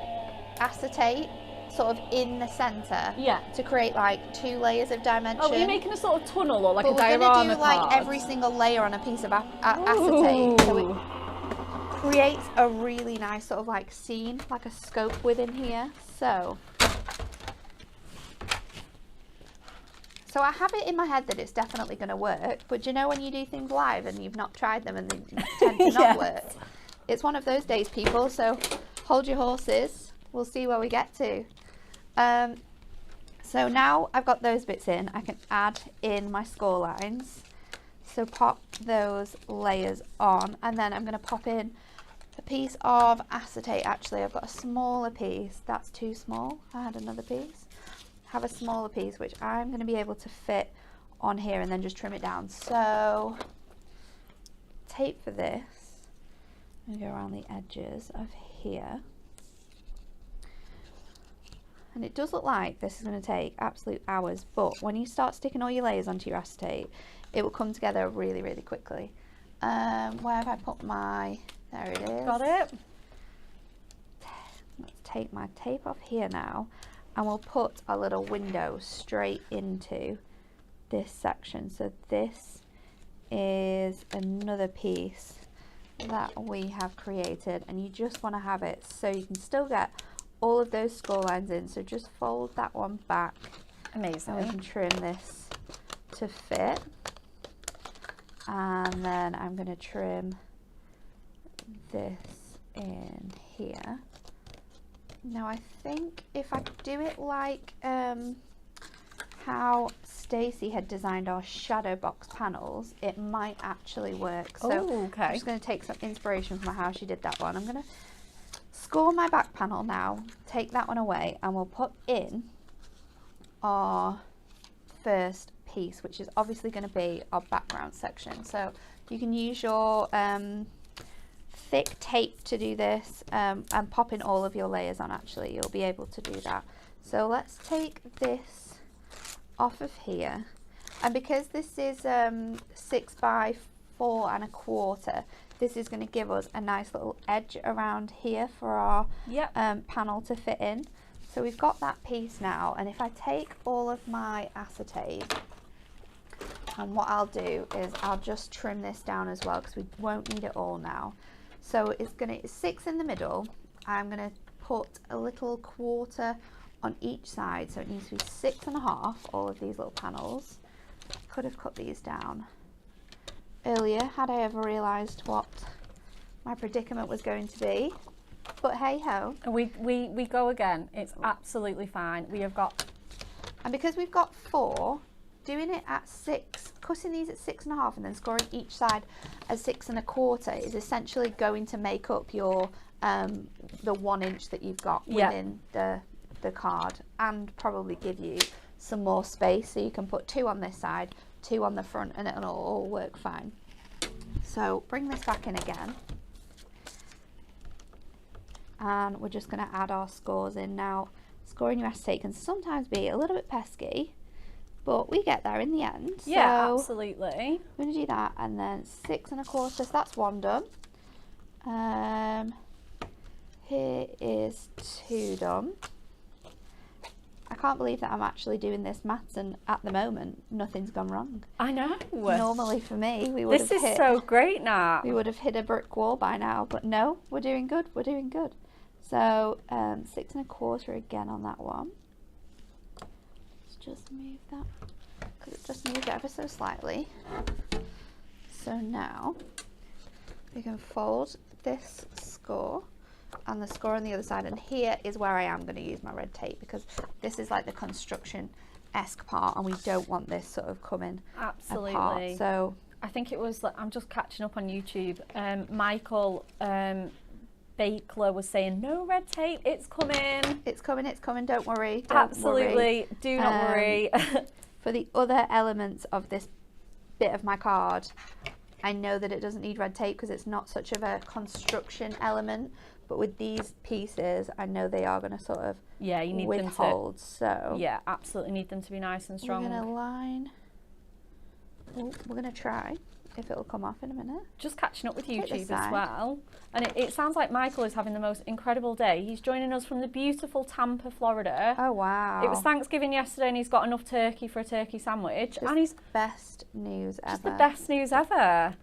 acetate sort of in the center, yeah, to create like 2 layers of dimension. Oh, are you making a sort of tunnel or like but a diorama we're going to do card? like every single layer on a piece of acetate. So creates a really nice sort of like scene, like a scope within here. So I have it in my head that it's definitely going to work, but you know when you do things live and you've not tried them and they tend to not work? It's one of those days, people, so hold your horses. We'll see where we get to. So now I've got those bits in, I can add in my score lines. So pop those layers on, and then I'm going to pop in a piece of acetate. Actually, I've got a smaller piece. That's too small. I had another piece. Have a smaller piece which I'm going to be able to fit on here and then just trim it down. So tape for this. I'm going to go around the edges of here. And it does look like this is going to take absolute hours, but when you start sticking all your layers onto your acetate, it will come together really, really quickly. Where have I put my, there it is. Got it. Let's take my tape off here now, and we'll put a little window straight into this section. So this is another piece that we have created, and you just want to have it so you can still get all of those score lines in. So just fold that one back. Amazing. And we can trim this to fit. And then I'm going to trim this in here. Now I think if I do it like how Stacey had designed our shadow box panels, it might actually work. So okay. I'm just going to take some inspiration from how she did that one. I'm going to score my back panel now, take that one away, and we'll put in our first piece, which is obviously going to be our background section. So you can use your thick tape to do this, and pop in all of your layers on. Actually, you'll be able to do that. So let's take this off of here, and because this is 6 by 4 1/4, this is going to give us a nice little edge around here for our panel to fit in. So we've got that piece now, and if I take all of my acetate, and what I'll do is I'll just trim this down as well because we won't need it all now. So it's 6 in the middle. I'm going to put a little 1/4 on each side, so it needs to be 6 1/2, all of these little panels. Could have cut these down earlier had I ever realised what my predicament was going to be, but hey ho. We go again. It's absolutely fine. We have got, and because we've got 4, doing it at 6, cutting these at 6 1/2 and then scoring each side at 6 1/4 is essentially going to make up your the 1 inch that you've got within the card, and probably give you some more space, so you can put 2 on this side, 2 on the front, and it'll all work fine. So bring this back in again, and we're just going to add our scores in. Now, scoring your acetate can sometimes be a little bit pesky, but we get there in the end. yeah, So absolutely. we're going to do that, and then 6 1/4, so that's 1 done. Here is 2 done. I can't believe that I'm actually doing this maths, and at the moment nothing's gone wrong. I know. Normally for me we would This have is so great, Nat. we would have hit a brick wall by now, but no, we're doing good. We're doing good. So 6 1/4 again on that one. Let's just move that because it just moved ever so slightly. So now we can fold this score and the score on the other side, and here is where I am going to use my red tape because this is like the construction-esque part, and we don't want this sort of coming Absolutely. apart. So I think it was, I'm just catching up on YouTube. Michael Bakler was saying, no red tape, it's coming. it's coming, don't worry. Don't Absolutely, worry. do not worry. For the other elements of this bit of my card, I know that it doesn't need red tape because it's not such of a construction element, but with these pieces, I know they are going to sort of yeah, you need withhold. them to, so yeah, absolutely need them to be nice and strong. we're going to line. Oh, we're going to try if it'll come off in a minute. Just catching up with Take this YouTube as side. well. And it sounds like Michael is having the most incredible day. He's joining us from the beautiful Tampa, Florida. Oh wow! It was Thanksgiving yesterday, and he's got enough turkey for a turkey sandwich. Just and he's best news ever. just the best news ever.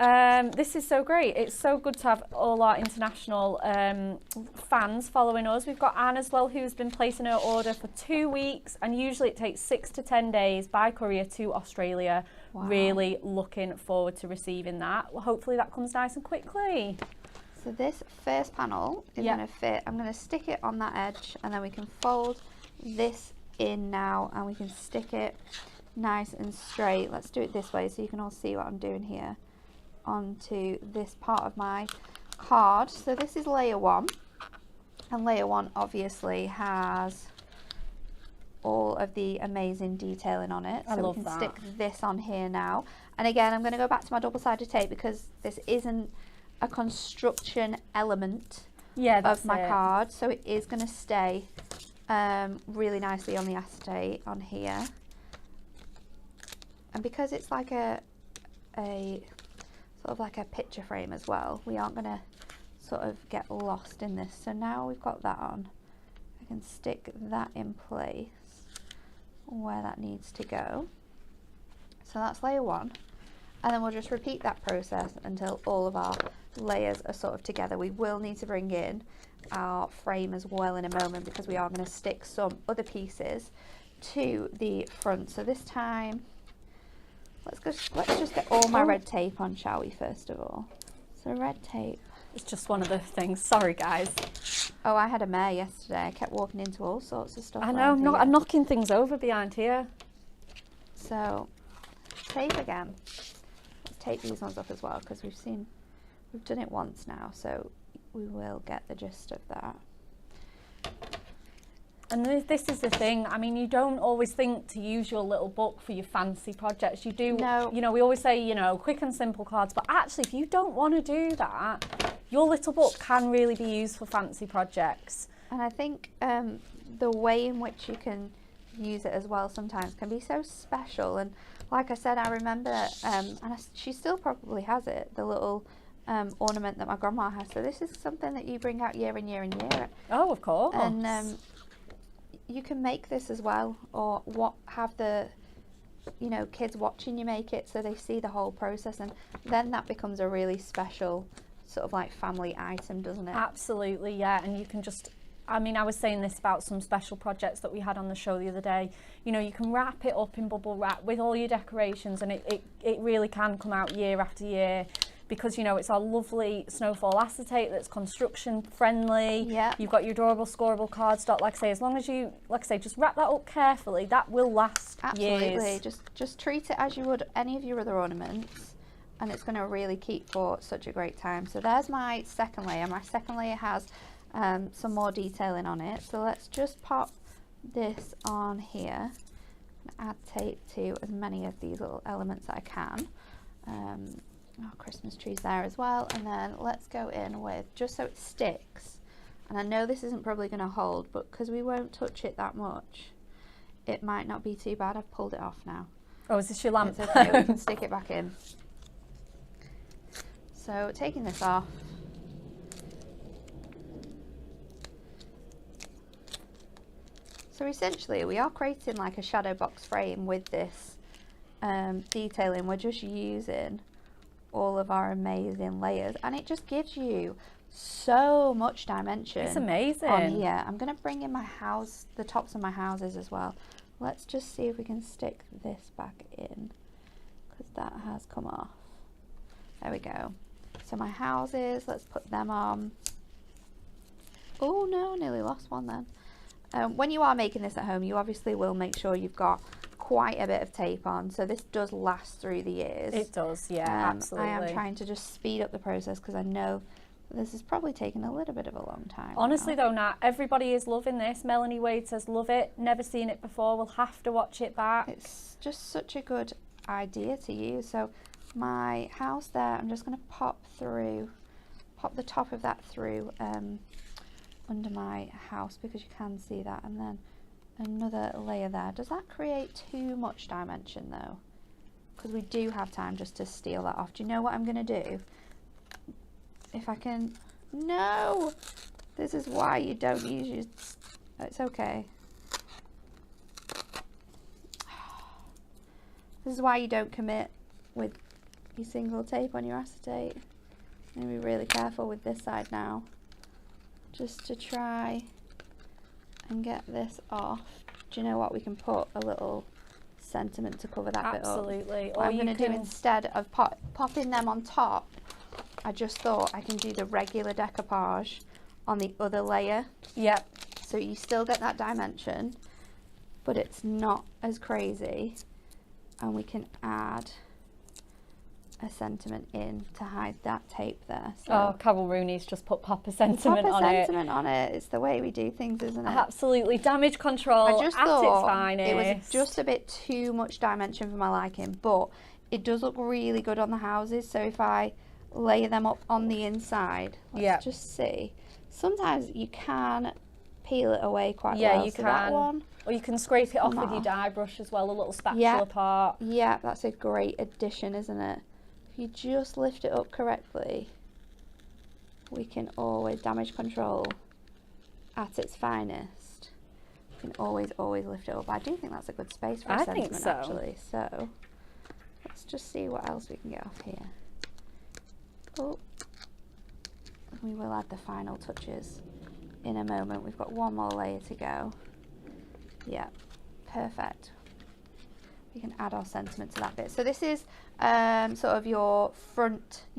This is so great. It's so good to have all our international fans following us. We've got Anne as well, who's been placing her order for 2 weeks, and usually it takes 6 to 10 days by courier to Australia. Wow. Really looking forward to receiving that. Well, hopefully that comes nice and quickly. So this first panel is going to fit. I'm going to stick it on that edge, and then we can fold this in now, and we can stick it nice and straight. Let's do it this way so you can all see what I'm doing here, onto this part of my card. So this is layer 1, and layer 1 obviously has all of the amazing detailing on it. So we can stick this on here now. And again, I'm going to go back to my double-sided tape because this isn't a construction element of my card, so it is going to stay really nicely on the acetate on here. And because it's like a sort of like a picture frame as well, we aren't going to sort of get lost in this. So now we've got that on, I can stick that in place where that needs to go. So that's layer 1, and then we'll just repeat that process until all of our layers are sort of together. We will need to bring in our frame as well in a moment because we are going to stick some other pieces to the front. So this time, let's just get all my red tape on, shall we, first of all? So red tape. It's just one of the things. Sorry, guys. Oh, I had a mare yesterday. I kept walking into all sorts of stuff. I know, I'm knocking things over behind here. So, tape again. Let's tape these ones up as well because we've done it once now, so we will get the gist of that. And this is the thing, I mean, you don't always think to use your little book for your fancy projects. You do, you know, we always say, you know, quick and simple cards, but actually if you don't want to do that, your little book can really be used for fancy projects. And I think the way in which you can use it as well sometimes can be so special. And like I said, I remember, she still probably has it, the little ornament that my grandma has. So this is something that you bring out year in year and year. Oh, of course. And you can make this as well, or have the, you know, kids watching you make it so they see the whole process, and then that becomes a really special sort of like family item, doesn't it? Absolutely, yeah. And you can just, I mean, I was saying this about some special projects that we had on the show the other day. You know, you can wrap it up in bubble wrap with all your decorations, and it really can come out year after year. Because, you know, it's our lovely snowfall acetate that's construction friendly. Yeah. You've got your adorable scoreable cardstock. Like I say, as long as you, like I say, just wrap that up carefully, that will last Absolutely. years. Just treat it as you would any of your other ornaments, and it's going to really keep for such a great time. So there's my second layer. My second layer has some more detailing on it. So let's just pop this on here and add tape to as many of these little elements that I can. Our Christmas trees there as well, and then let's go in with, just so it sticks, and I know this isn't probably going to hold, but because we won't touch it that much, it might not be too bad. I've pulled it off now. Oh, is this your lamp? It's okay, we can stick it back in. So taking this off, so essentially we are creating like a shadow box frame with this detailing. We're just using all of our amazing layers, and it just gives you so much dimension. It's amazing. On here, I'm going to bring in my house, the tops of my houses as well. Let's just see if we can stick this back in, because that has come off. There we go. So my houses, let's put them on. Oh no, nearly lost one then. When you are making this at home, you obviously will make sure you've got quite a bit of tape on, so this does last through the years. It does, yeah, absolutely. I am trying to just speed up the process because I know this is probably taking a little bit of a long time. Honestly though, Nat, everybody is loving this. Melanie Wade says love it, never seen it before, we'll have to watch it back. It's just such a good idea to use. So my house there, I'm just going to pop the top of that through under my house, because you can see that, and then another layer there. Does that create too much dimension though? Because we do have time just to steal that off. Do you know what I'm going to do? If I can... No! This is why you don't use your... It's okay. This is why you don't commit with your single tape on your acetate. I'm going to be really careful with this side now, just to try and get this off. Do you know what? We can put a little sentiment to cover that bit up. Absolutely. What I'm going to do instead of popping them on top, I just thought I can do the regular decoupage on the other layer. Yep. So you still get that dimension, but it's not as crazy, and we can add a sentiment in to hide that tape there. So oh, Carol Rooney's just put pop a sentiment on it. Pop a sentiment on it. It's the way we do things, isn't it? Absolutely. Damage control I just at thought its finest. it was just a bit too much dimension for my liking, but it does look really good on the houses. So if I layer them up on the inside, let's just see. Sometimes you can peel it away quite well. Yeah, you so can. That one, or you can scrape it off with your dye brush as well, a little spatula part. Yeah, that's a great addition, isn't it? If you just lift it up correctly, we can always damage control at its finest. You can always lift it up. I do think that's a good space for a sentiment, think so. actually. So let's just see what else we can get off here. Oh, we will add the final touches in a moment. We've got one more layer to go. Yeah, perfect. We can add our sentiment to that bit. So this is sort of your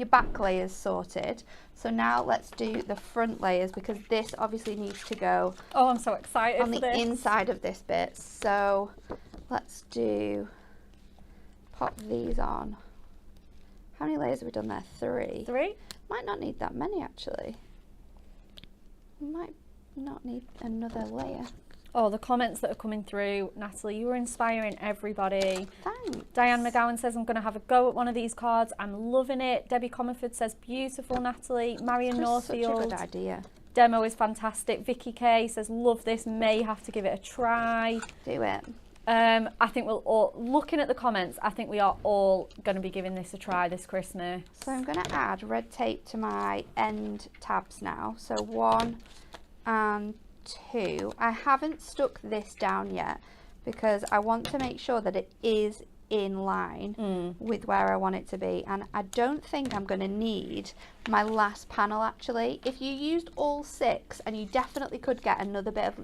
back layers sorted. So now let's do the front layers, because this obviously needs to go Oh, I'm so excited on for the this. inside of this bit. So let's pop these on. How many layers have we done there? 3. 3? Might not need that many, actually. We might not need another layer. Oh, the comments that are coming through. Natalie, you were inspiring everybody. Thanks. Diane McGowan says, I'm going to have a go at one of these cards. I'm loving it. Debbie Comerford says, beautiful, Natalie. Marion Northfield. Such a good idea. Demo is fantastic. Vicky K says, love this. May have to give it a try. Do it. I think we'll all, looking at the comments, I think we are all going to be giving this a try this Christmas. So I'm going to add red tape to my end tabs now. So 1 and 2. I haven't stuck this down yet because I want to make sure that it is in line with where I want it to be, and I don't think I'm going to need my last panel actually. If you used all 6, and you definitely could get another bit of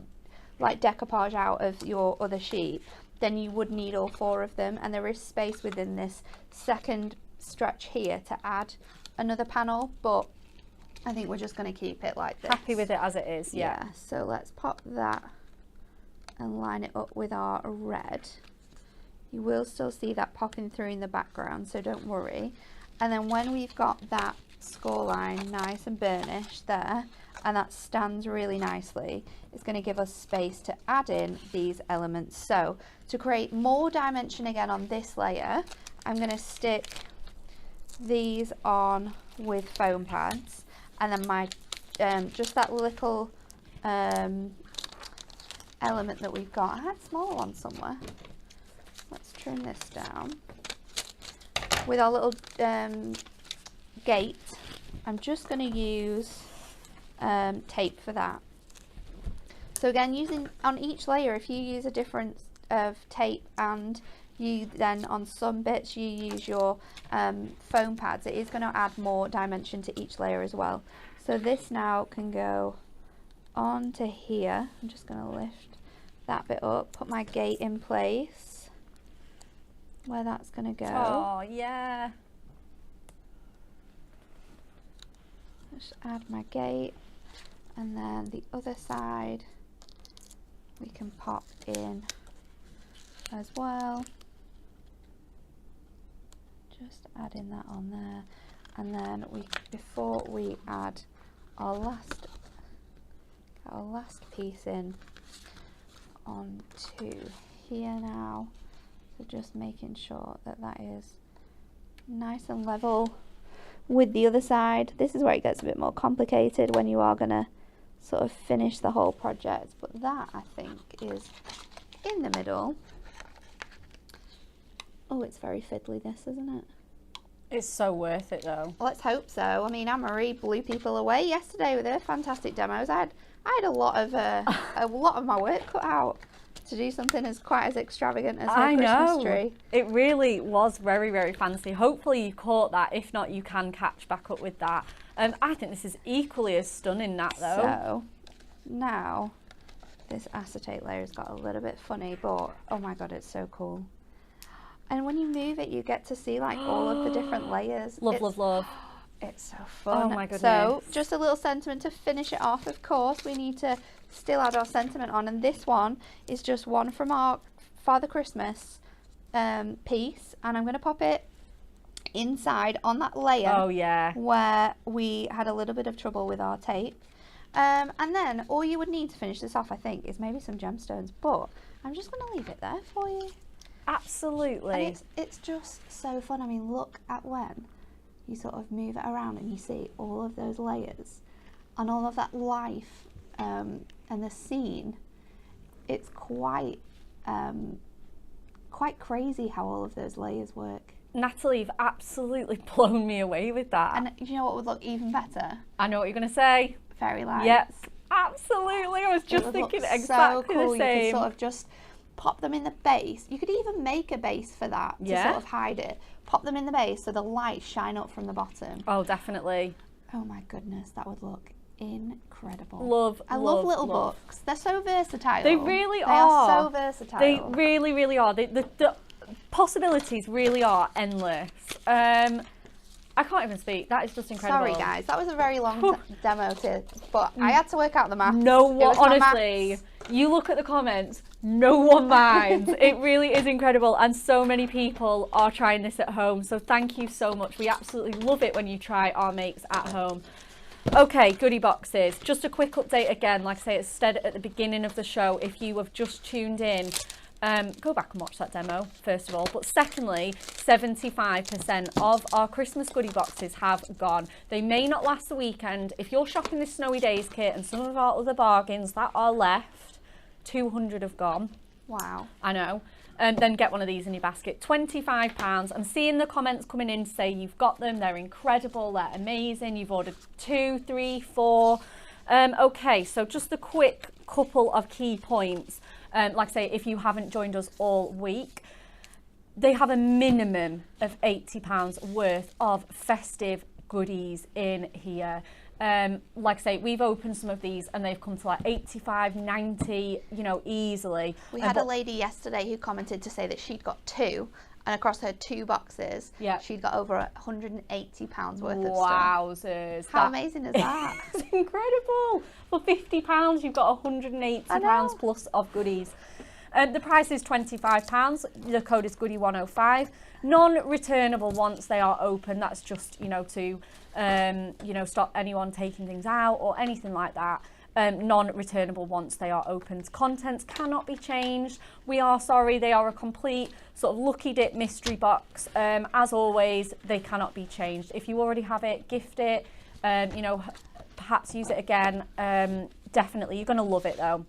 like decoupage out of your other sheet, then you would need all 4 of them, and there is space within this second stretch here to add another panel, but I think we're just going to keep it like this. Happy with it as it is, yeah. So let's pop that and line it up with our red. You will still see that popping through in the background, so don't worry. And then when we've got that score line nice and burnished there, and that stands really nicely, it's going to give us space to add in these elements. So to create more dimension again on this layer, I'm going to stick these on with foam pads, and then my just that little element that we've got. I had a smaller one somewhere. Let's trim this down with our little gate. I'm just going to use tape for that. So again, using on each layer, if you use a difference of tape, and you then on some bits you use your foam pads, it is going to add more dimension to each layer as well. So this now can go on to here. I'm just going to lift that bit up, put my gate in place where that's going to go. Oh yeah. Just add my gate, and then the other side we can pop in as well. Just adding that on there, and then before we add our last piece in onto here now. So just making sure that that is nice and level with the other side. This is where it gets a bit more complicated when you are going to sort of finish the whole project, but that I think is in the middle. Oh, it's very fiddly this, isn't it? It's so worth it though. Let's hope so. I mean, Anne-Marie blew people away yesterday with her fantastic demos. I had a lot of my work cut out to do something quite as extravagant as her Christmas tree. It really was very, very fancy. Hopefully you caught that. If not, you can catch back up with that. I think this is equally as stunning, that though. So now this acetate layer's got a little bit funny, but oh my god, it's so cool. And when you move it, you get to see like all of the different layers. Love. It's so fun. Oh my goodness. So just a little sentiment to finish it off. Of course, we need to still add our sentiment on, and this one is just one from our Father Christmas piece, and I'm going to pop it inside on that layer. Oh yeah. Where we had a little bit of trouble with our tape. And then all you would need to finish this off, I think, is maybe some gemstones, but I'm just going to leave it there for you. Absolutely. And it's just so fun. I mean, look at when you sort of move it around and you see all of those layers and all of that life and the scene. It's quite crazy how all of those layers work. Natalie, you've absolutely blown me away with that. And you know what would look even better? I know what you're going to say. Fairy lights. Yes, absolutely. I was just thinking exactly so cool. the same. You could sort of just pop them in the base. You could even make a base for that to sort of hide it. Pop them in the base so the lights shine up from the bottom. Oh, definitely. Oh my goodness, that would look incredible. I love little books. They're so versatile. They really are. They are so versatile. They really, really are. The possibilities really are endless. I can't even speak. That is just incredible. Sorry, guys. That was a very long demo but I had to work out the maths. No one, honestly, you look at the comments, no one minds. It really is incredible, and so many people are trying this at home, so thank you so much. We absolutely love it when you try our makes at home. Okay, goodie boxes. Just a quick update again, like I say, it's said at the beginning of the show, if you have just tuned in, go back and watch that demo, first of all. But secondly, 75% of our Christmas goodie boxes have gone. They may not last the weekend. If you're shopping this Snowy Days kit and some of our other bargains that are left, 200 have gone. Wow. I know. Then get one of these in your basket. £25. I'm seeing the comments coming in to say you've got them. They're incredible. They're amazing. You've ordered 2, 3, 4. Okay, so just a quick couple of key points. Like I say, if you haven't joined us all week, they have a minimum of £80 worth of festive goodies in here. Like I say, we've opened some of these and they've come to like 85, 90, you know, easily. We had a lady yesterday who commented to say that she'd got 2, and across her 2 boxes, she'd got over £180 worth of stuff. Wowzers. How amazing is that? It's incredible. For £50, you've got £180 plus of goodies. The price is £25. The code is Goodie105. Non-returnable once they are open. That's just, you know, to, you know, stop anyone taking things out or anything like that. Non-returnable once they are opened. Contents cannot be changed. We are sorry, they are a complete sort of lucky dip mystery box. As always, they cannot be changed. If you already have it, gift it, you know, perhaps use it again. Definitely, you're going to love it though.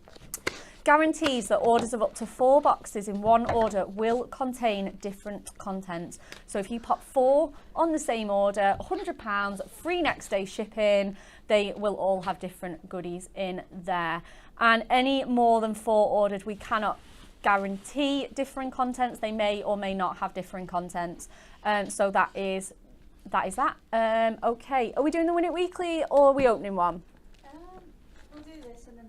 Guarantees that orders of up to 4 boxes in one order will contain different content. So if you pop 4 on the same order, £100, free next day shipping, they will all have different goodies in there. And any more than 4 ordered, we cannot guarantee different contents. They may or may not have different contents. So that is that. Okay, are we doing the Win It Weekly or are we opening one? We'll do this and then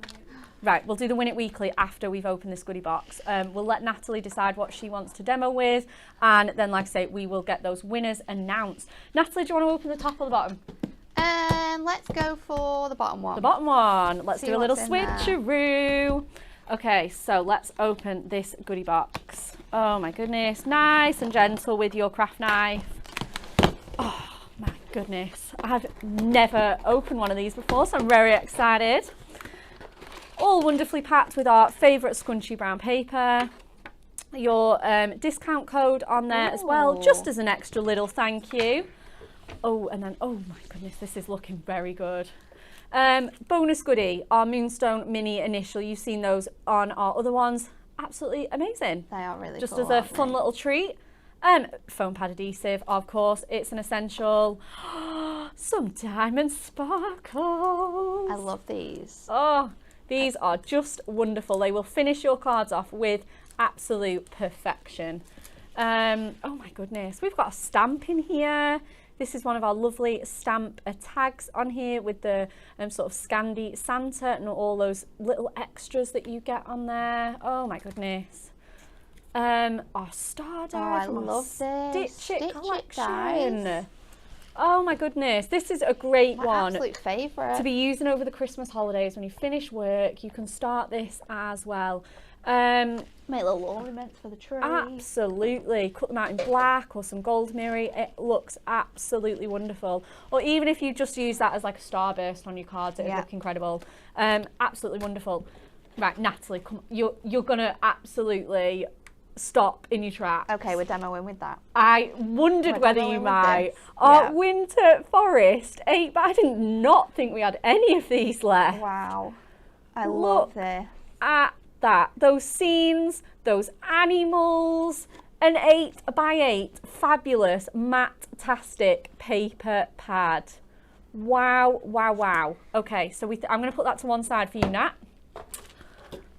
Right, we'll do the Win It Weekly after we've opened this goodie box. We'll let Natalie decide what she wants to demo with, and then, like I say, we will get those winners announced. Natalie, do you want to open the top or the bottom? Let's go for the bottom one. The bottom one. Let's do a little what's switcheroo. Okay, so let's open this goodie box. Oh my goodness, nice and gentle with your craft knife. Oh my goodness, I've never opened one of these before, so I'm very excited. All wonderfully packed with our favourite scrunchy brown paper. Your discount code on there as well, just as an extra little thank you. Oh, and then, oh my goodness, this is looking very good. Bonus goodie, our Moonstone Mini Initial. You've seen those on our other ones. Absolutely amazing. They are really just cool, as a fun little treat. Foam pad adhesive, of course, it's an essential. Some diamond sparkles. I love these. Oh, These are just wonderful. They will finish your cards off with absolute perfection. Oh my goodness, we've got a stamp in here. This is one of our lovely stamp tags on here with the sort of Scandi Santa and all those little extras that you get on there. Oh my goodness. Our Star Die from our Stitch It collection. Oh my goodness, this is a great one. Absolute favourite. To be using over the Christmas holidays. When you finish work, you can start this as well. Make little ornaments for the tree. Absolutely. Cut them out in black or some gold mirror. It looks absolutely wonderful. Or even if you just use that as like a starburst on your cards, it would look incredible. Absolutely wonderful. Right, Natalie, come on. You're gonna absolutely stop in your tracks. Okay, we're demoing with that. I wondered whether you might. Our Winter Forest 8, but I did not think we had any of these left. Wow. I love this. At that, those scenes, those animals, an 8x8 fabulous matte-tastic paper pad. Wow, wow, wow. Okay, so I'm going to put that to one side for you, Nat.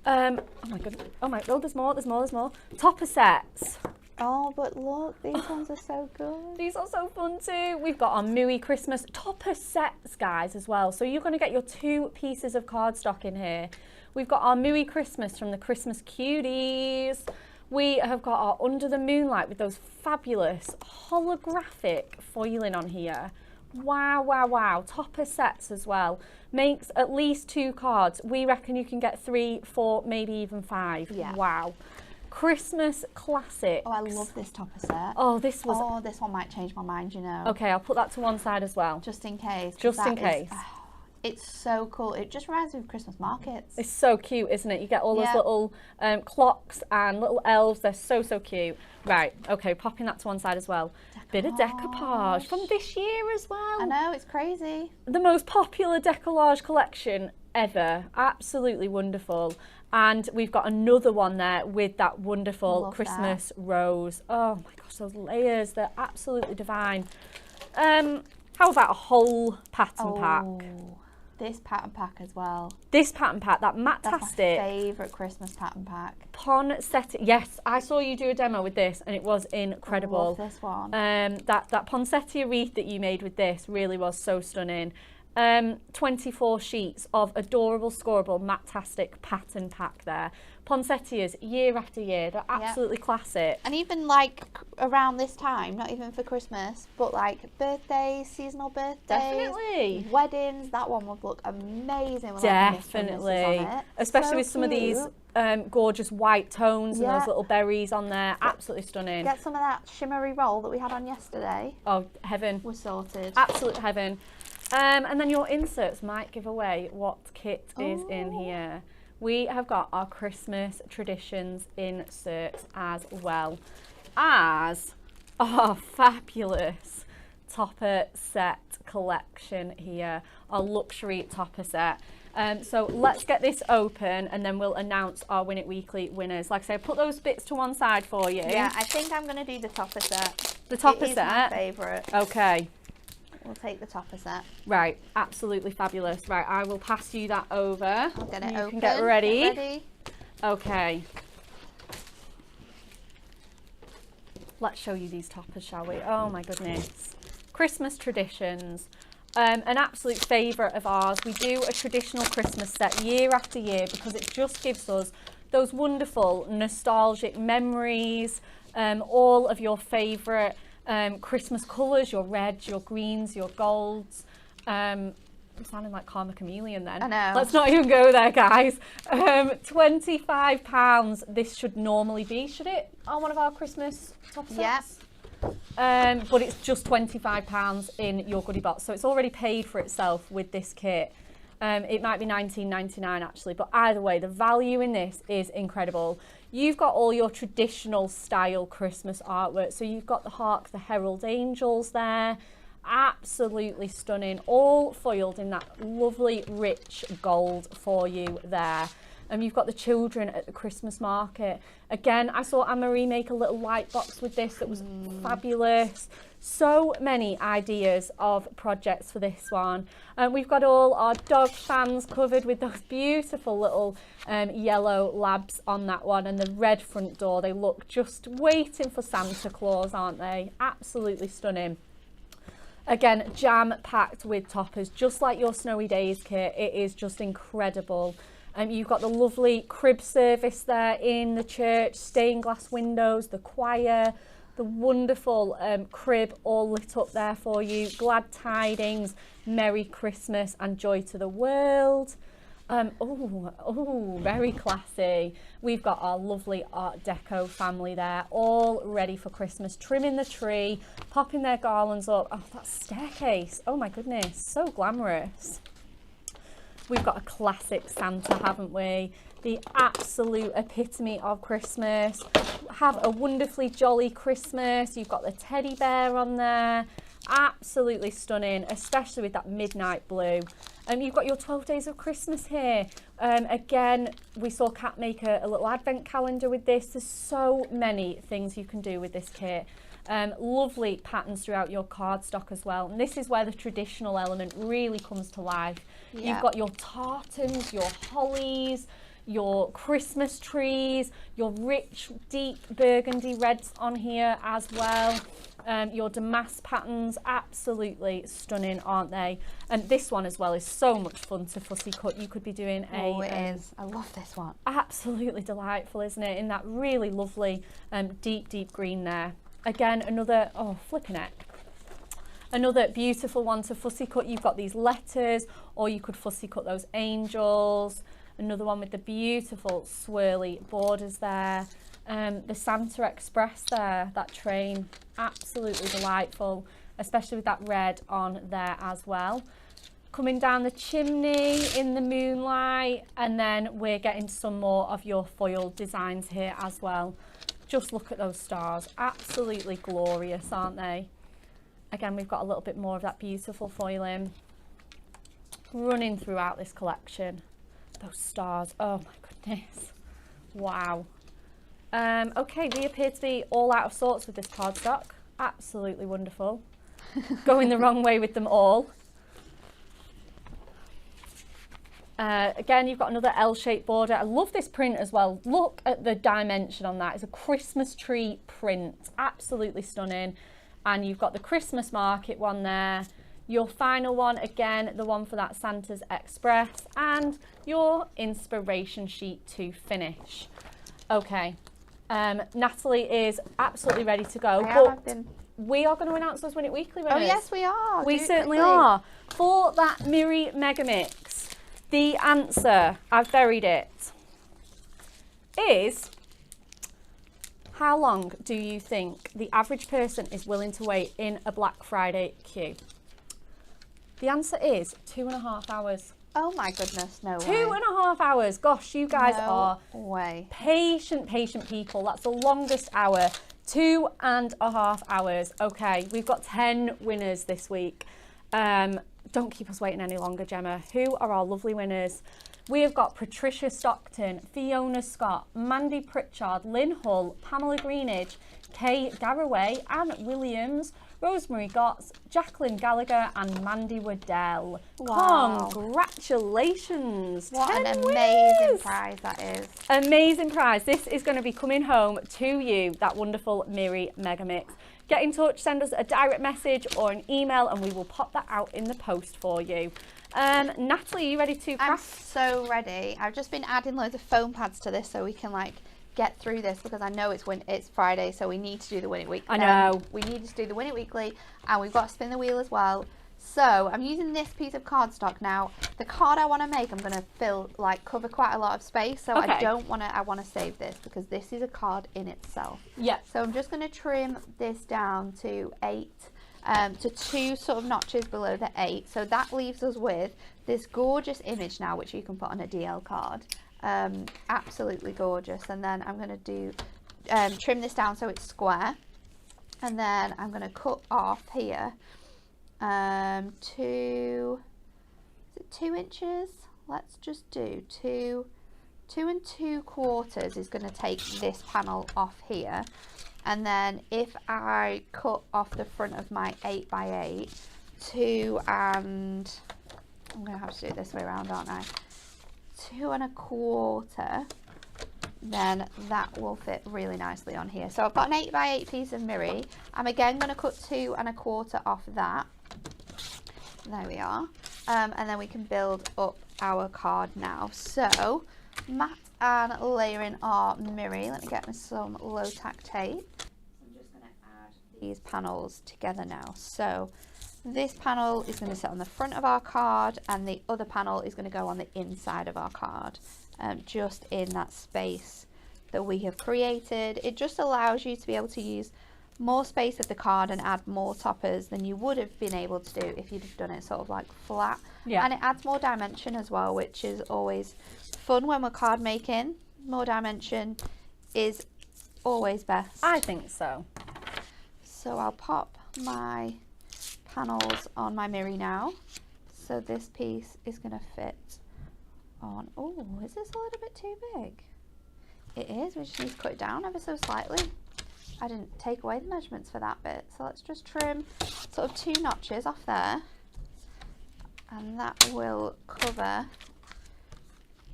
Oh my goodness. Oh my, oh, there's more. Topper sets. Oh, but look, these ones are so good. These are so fun too. We've got our Mooey Christmas topper sets, guys, as well. So you're going to get your 2 pieces of cardstock in here. We've got our Mooey Christmas from the Christmas Cuties. We have got our Under the Moonlight with those fabulous holographic foiling on here. Wow, wow, wow. Topper sets as well. Makes at least 2 cards. We reckon you can get 3, 4, maybe even 5. Yeah. Wow. Christmas classics. Oh, I love this topper set. Oh, this was... Oh, this one might change my mind, you know. Okay, I'll put that to one side as well. Just in case. Just in case. It's so cool. It just reminds me of Christmas markets. It's so cute, isn't it? You get all those little clocks and little elves. They're so, so cute. Right, okay, popping that to one side as well. Bit of decoupage from this year as well. I know, it's crazy. The most popular decollage collection ever. Absolutely wonderful. And we've got another one there with that wonderful Christmas rose. Oh my gosh, those layers, they're absolutely divine. How about a whole pattern pack? This pattern pack as well. This pattern pack, that matte-tastic. That's my favourite Christmas pattern pack. Poinsettia. Yes, I saw you do a demo with this and it was incredible. I love this one. That poinsettia wreath that you made with this really was so stunning. 24 sheets of adorable, scoreable, matte-tastic pattern pack there. Poinsettias, year after year, they're absolutely classic. And even like around this time, not even for Christmas, but like birthdays, seasonal birthdays. Definitely. Weddings, that one would look amazing with Definitely. on it. Especially with some of these gorgeous white tones and those little berries on there. Absolutely stunning. Get some of that shimmery roll that we had on yesterday. Oh, heaven. We're sorted. Absolute heaven. And then your inserts might give away what kit is in here. We have got our Christmas traditions inserts as well as our fabulous topper set collection here, our luxury topper set. So let's get this open and then we'll announce our Win It Weekly winners. Like I say, put those bits to one side for you. Yeah, I think I'm going to do the topper set. The topper set? It is my favourite. Okay. We'll take the topper set. Right, absolutely fabulous. Right, I will pass you that over. I'll get it open. You can get ready. Get ready. Okay. Let's show you these toppers, shall we? Oh my goodness. Christmas traditions. An absolute favourite of ours. We do a traditional Christmas set year after year because it just gives us those wonderful nostalgic memories, all of your favourite Christmas colours, your reds, your greens, your golds. I'm sounding like Karma Chameleon then. I know. Let's not even go there, guys. £25 this should normally be, should it, on one of our Christmas top sets? Yes. But it's just £25 in your goodie box, so it's already paid for itself with this kit. It might be $19.99 actually, but either way, the value in this is incredible. You've got all your traditional style Christmas artwork. So you've got the Hark the Herald Angels there. Absolutely stunning. All foiled in that lovely rich gold for you there. You've got the children at the Christmas market. Again, I saw Anne-Marie make a little light box with this that was fabulous. So many ideas of projects for this one. We've got all our dog fans covered with those beautiful little yellow labs on that one, and the red front door. They look just waiting for Santa Claus, aren't they? Absolutely stunning. Again, jam-packed with toppers, just like your Snowy Days kit. It is just incredible. You've got the lovely crib service there in the church, stained glass windows, the choir, the wonderful crib all lit up there for you. Glad tidings, Merry Christmas and joy to the world. Very classy. We've got our lovely Art Deco family there, all ready for Christmas, trimming the tree, popping their garlands up. Oh, that staircase. Oh my goodness, so glamorous. We've got a classic Santa, haven't we? The absolute epitome of Christmas. Have a wonderfully jolly Christmas. You've got the teddy bear on there. Absolutely stunning, especially with that midnight blue. You've got your 12 days of Christmas here. Again, we saw Kat make a little advent calendar with this. There's so many things you can do with this kit. Lovely patterns throughout your cardstock as well. And this is where the traditional element really comes to life. Yeah. You've got your tartans, your hollies, your Christmas trees, your rich, deep burgundy reds on here as well. Your damask patterns, absolutely stunning, aren't they? And this one as well is so much fun to fussy cut. You could be doing it is. I love this one. Absolutely delightful, isn't it? In that really lovely deep green there. Again, another, flipping it. Another beautiful one to fussy cut. You've got these letters, or you could fussy cut those angels. Another one with the beautiful swirly borders there. The Santa Express there, that train, absolutely delightful, especially with that red on there as well. Coming down the chimney in the moonlight, and then we're getting some more of your foil designs here as well. Just look at those stars, absolutely glorious, aren't they? Again, we've got a little bit more of that beautiful foiling running throughout this collection. Those stars, oh my goodness, wow. Okay, we appear to be all out of sorts with this cardstock. Absolutely wonderful. Going the wrong way with them all. Again, you've got another L-shaped border. I love this print as well. Look at the dimension on that. It's a Christmas tree print. Absolutely stunning. And you've got the Christmas market one there. Your final one, again, the one for that Santa's Express, and your inspiration sheet to finish. Okay. Natalie is absolutely ready to go, but we are going to announce those Win It Weekly winners. Oh yes, we are. We certainly are. For that Miri Megamix, the answer, I've buried it, is how long do you think the average person is willing to wait in a Black Friday queue? The answer is 2.5 hours. Oh my goodness, no way. 2.5 hours. Gosh, you guys are way. patient people. That's the longest hour. 2.5 hours. Okay, we've got 10 winners this week. Don't keep us waiting any longer, Gemma. Who are our lovely winners? We have got Patricia Stockton, Fiona Scott, Mandy Pritchard, Lynn Hull, Pamela Greenidge, Kay Garraway, Anne Williams, Rosemary Gotts, Jacqueline Gallagher and Mandy Waddell. Wow. Congratulations. What an amazing prize that is. Amazing prize. This is going to be coming home to you, that wonderful Miri Megamix. Get in touch, send us a direct message or an email and we will pop that out in the post for you. Natalie, are you ready to craft? I'm so ready. I've just been adding loads of foam pads to this so we can get through this, because I know it's Friday, so we need to do the Win It Weekly. I know. We need to do the Win It Weekly, and we've got to spin the wheel as well. So I'm using this piece of cardstock now. The card I want to make, I'm going to cover quite a lot of space. So okay. I want to save this because this is a card in itself. Yeah. So I'm just going to trim this down to 8, to 2 sort of notches below the 8. So that leaves us with this gorgeous image now, which you can put on a DL card. Absolutely gorgeous. And then I'm going to do trim this down so it's square, and then I'm going to cut off here 2 inches. Let's just do 2 2 2/4 is going to take this panel off here. And then if I cut off the front of my 8x8, 2 and, I'm going to have to do it this way around, aren't I? 2 1/4, then that will fit really nicely on here. So I've got an 8x8 piece of mirror. I'm again going to cut 2 1/4 off that. There we are. And then we can build up our card now. So mat and layering our mirror. Let me get me some low tack tape. I'm just going to add these panels together now. So this panel is going to sit on the front of our card, and the other panel is going to go on the inside of our card, just in that space that we have created. It just allows you to be able to use more space of the card and add more toppers than you would have been able to do if you'd have done it sort of like flat. Yeah. And it adds more dimension as well, which is always fun when we're card making. More dimension is always best. I think so. So I'll pop my panels on my mirror now. So this piece is going to fit on. Oh, is this a little bit too big? It is. We just need to cut it down ever so slightly. I didn't take away the measurements for that bit, so let's just trim sort of 2 notches off there, and that will cover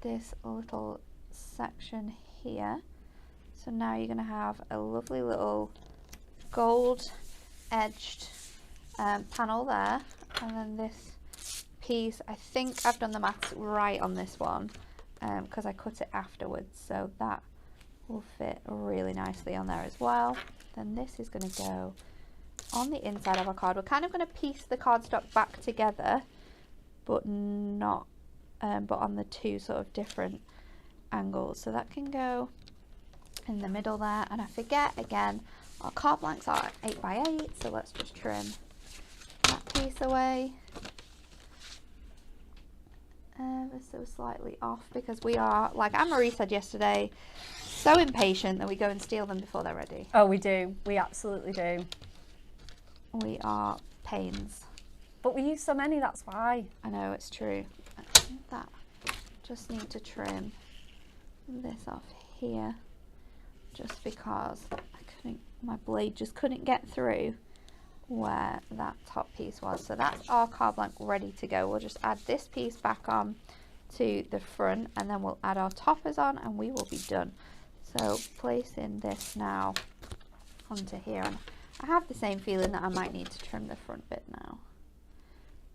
this little section here. So now you're going to have a lovely little gold edged panel there, and then this piece, I think I've done the maths right on this one because I cut it afterwards, so that will fit really nicely on there as well. Then this is going to go on the inside of our card. We're kind of going to piece the cardstock back together, but not but on the 2 sort of different angles. So that can go in the middle there. And I forget again, our card blanks are 8x8, so let's just trim that piece away ever so slightly off, because we are, like Anne-Marie said yesterday, so impatient that we go and steal them before they're ready. Oh, we do. We absolutely do. We are pains. But we use so many, that's why. I know, it's true. I think that just need to trim this off here, just because my blade just couldn't get through where that top piece was. So that's our card blank ready to go. We'll just add this piece back on to the front, and then we'll add our toppers on, and we will be done. So placing this now onto here, and I have the same feeling that I might need to trim the front bit now,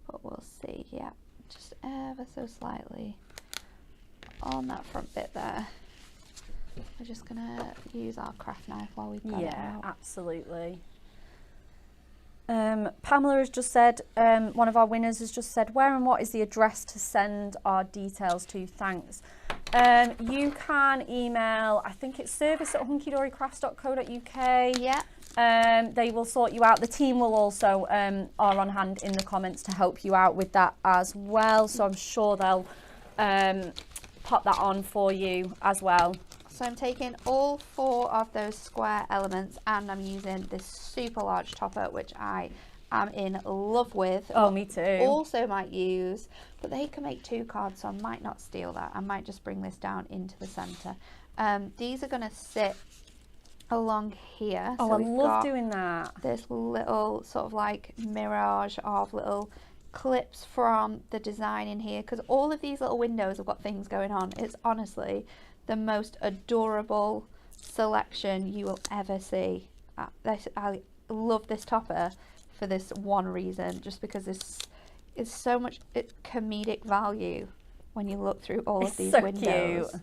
but we'll see. Yeah, just ever so slightly on that front bit there. We're just gonna use our craft knife while we've got it out. Yeah, absolutely. Pamela has just said, one of our winners has just said, where and what is the address to send our details to? Thanks. You can email, I think it's service@hunkydorycrafts.co.uk. Yeah. They will sort you out. The team will also are on hand in the comments to help you out with that as well. So I'm sure they'll pop that on for you as well. So I'm taking all 4 of those square elements, and I'm using this super large topper, which I am in love with. Oh, me too. Also might use, but they can make 2 cards, so I might not steal that. I might just bring this down into the center. These are going to sit along here. Oh, so I love doing that. This little sort of like mirage of little clips from the design in here, because all of these little windows have got things going on. It's honestly the most adorable selection you will ever see. I love this topper for this one reason, just because this is so much comedic value when you look through all of these windows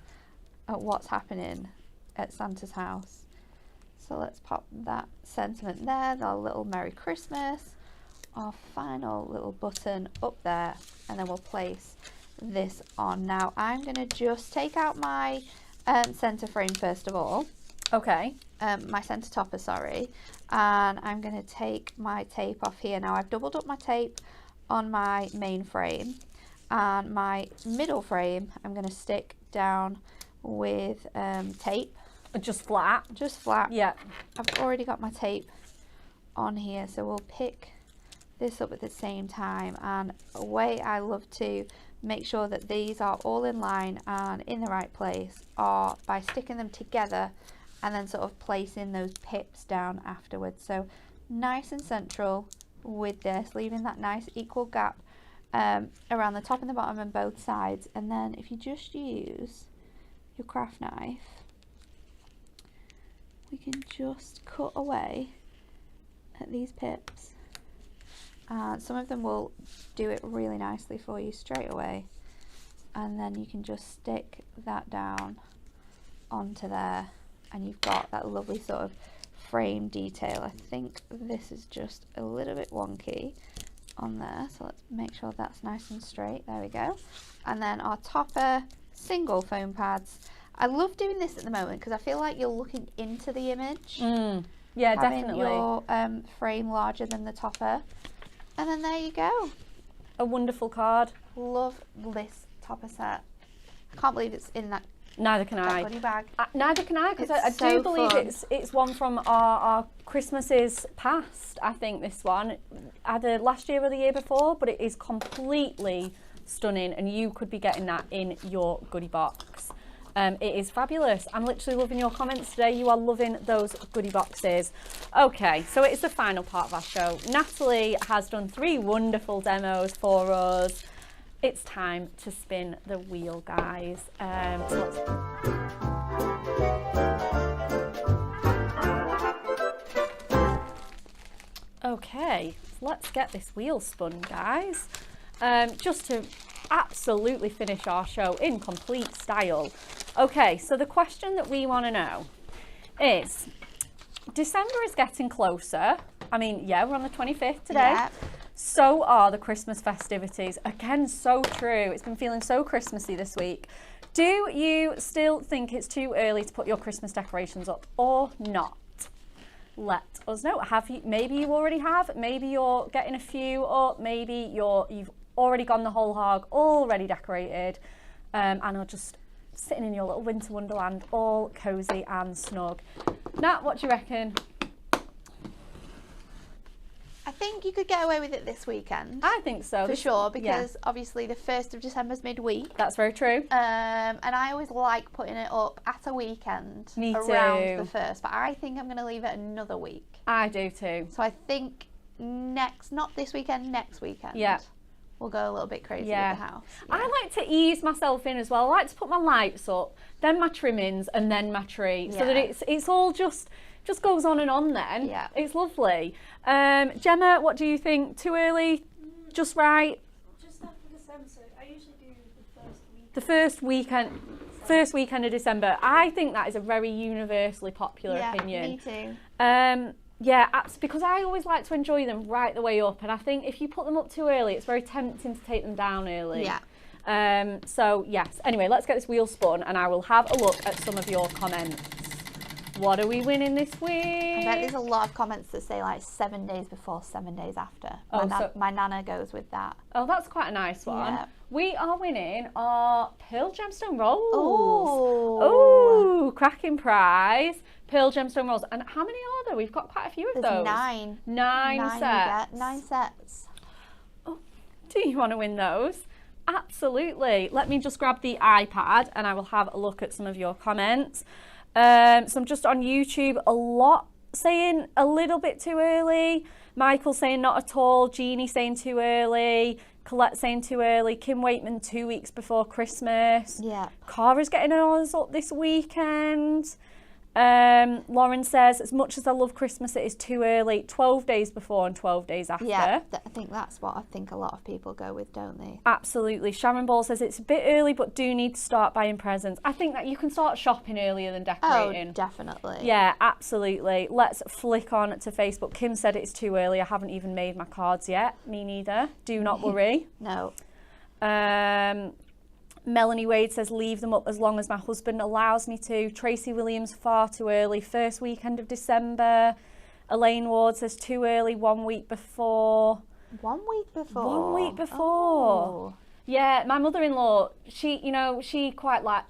at what's happening at Santa's house. So let's pop that sentiment there, the little Merry Christmas, our final little button up there, and then we'll place this on. Now I'm going to just take out my center frame first of all. Okay. My center topper, sorry. And I'm going to take my tape off here. Now I've doubled up my tape on my main frame, and my middle frame I'm going to stick down with tape. Just flat? Just flat. Yeah. I've already got my tape on here, so we'll pick this up at the same time, and a way I love to make sure that these are all in line and in the right place are by sticking them together and then sort of placing those pips down afterwards. So nice and central with this, leaving that nice equal gap around the top and the bottom and both sides. And then if you just use your craft knife, we can just cut away at these pips. Some of them will do it really nicely for you straight away, and then you can just stick that down onto there and you've got that lovely sort of frame detail. I think this is just a little bit wonky on there, so let's make sure that's nice and straight. There we go. And then our topper single foam pads. I love doing this at the moment because I feel like you're looking into the image. Yeah, having definitely. Your frame larger than the topper. And then there you go. A wonderful card. Love this topper set. I can't believe it's in that Neither can I. Goodie bag. Neither can I, because I so do believe fun. it's one from our Christmases past, I think, this one. Either last year or the year before, but it is completely stunning and you could be getting that in your goodie box. It is fabulous. I'm literally loving your comments today. You are loving those goodie boxes. Okay, so it's the final part of our show. Natalie has done 3 wonderful demos for us. It's time to spin the wheel, guys. Okay, let's get this wheel spun, guys. Just to absolutely finish our show in complete style. Okay, so the question that we want to know is, December is getting closer. I mean, yeah, we're on the 25th today. Yeah. So are the Christmas festivities. Again, so true. It's been feeling so Christmassy this week. Do you still think it's too early to put your Christmas decorations up or not? Let us know. Have you? Maybe you already have. Maybe you're getting a few up. Maybe you've already gone the whole hog, already decorated, and are just sitting in your little winter wonderland, all cozy and snug. Nat, what do you reckon? I think you could get away with it this weekend. I think so. For sure, because obviously the 1st of December is midweek. That's very true. And I always like putting it up at a weekend. Me around too. the 1st, but I think I'm going to leave it another week. I do too. So I think not this weekend, next weekend. Yeah. We'll go a little bit crazy with the house. Yeah. I like to ease myself in as well. I like to put my lights up, then my trimmings, and then my tree, so that it's all just goes on and on then. Yeah. It's lovely. Gemma, what do you think? Too early? Just right? Just after December, so I usually do the first week. The first weekend of December. I think that is a very universally popular opinion. Me too. Yeah, because I always like to enjoy them right the way up, and I think if you put them up too early, it's very tempting to take them down early. Yeah. So yes, anyway, let's get this wheel spun and I will have a look at some of your comments. What are we winning this week? I bet there's a lot of comments that say like 7 days before, 7 days after. My nana goes with that. Oh, that's quite a nice one. Yeah. We are winning our Pearl Gemstone Rolls. Oh, cracking prize. Pearl Gemstone Rolls. And how many are there? We've got quite a few of there's those. 9. 9 sets. 9 sets. Oh, do you want to win those? Absolutely. Let me just grab the iPad and I will have a look at some of your comments. So I'm just on YouTube, a lot saying a little bit too early. Michael saying not at all. Jeannie saying too early. Colette saying too early. Kim Waitman 2 weeks before Christmas. Yeah. Cara's getting ours up this weekend. Lauren says, as much as I love Christmas, it is too early. 12 days before and 12 days after. Yeah, I think that's what I think a lot of people go with, don't they? Absolutely. Sharon Ball says it's a bit early, but do need to start buying presents. I think that you can start shopping earlier than decorating. Oh, definitely. Yeah, absolutely. Let's flick on to Facebook. Kim said it's too early. I haven't even made my cards yet. Me neither. Do not worry. No. Melanie Wade says leave them up as long as my husband allows me to. Tracy Williams, far too early. First weekend of December. Elaine Ward says too early, 1 week before. 1 week before? 1 week before. Oh. Yeah, my mother-in-law, she quite like,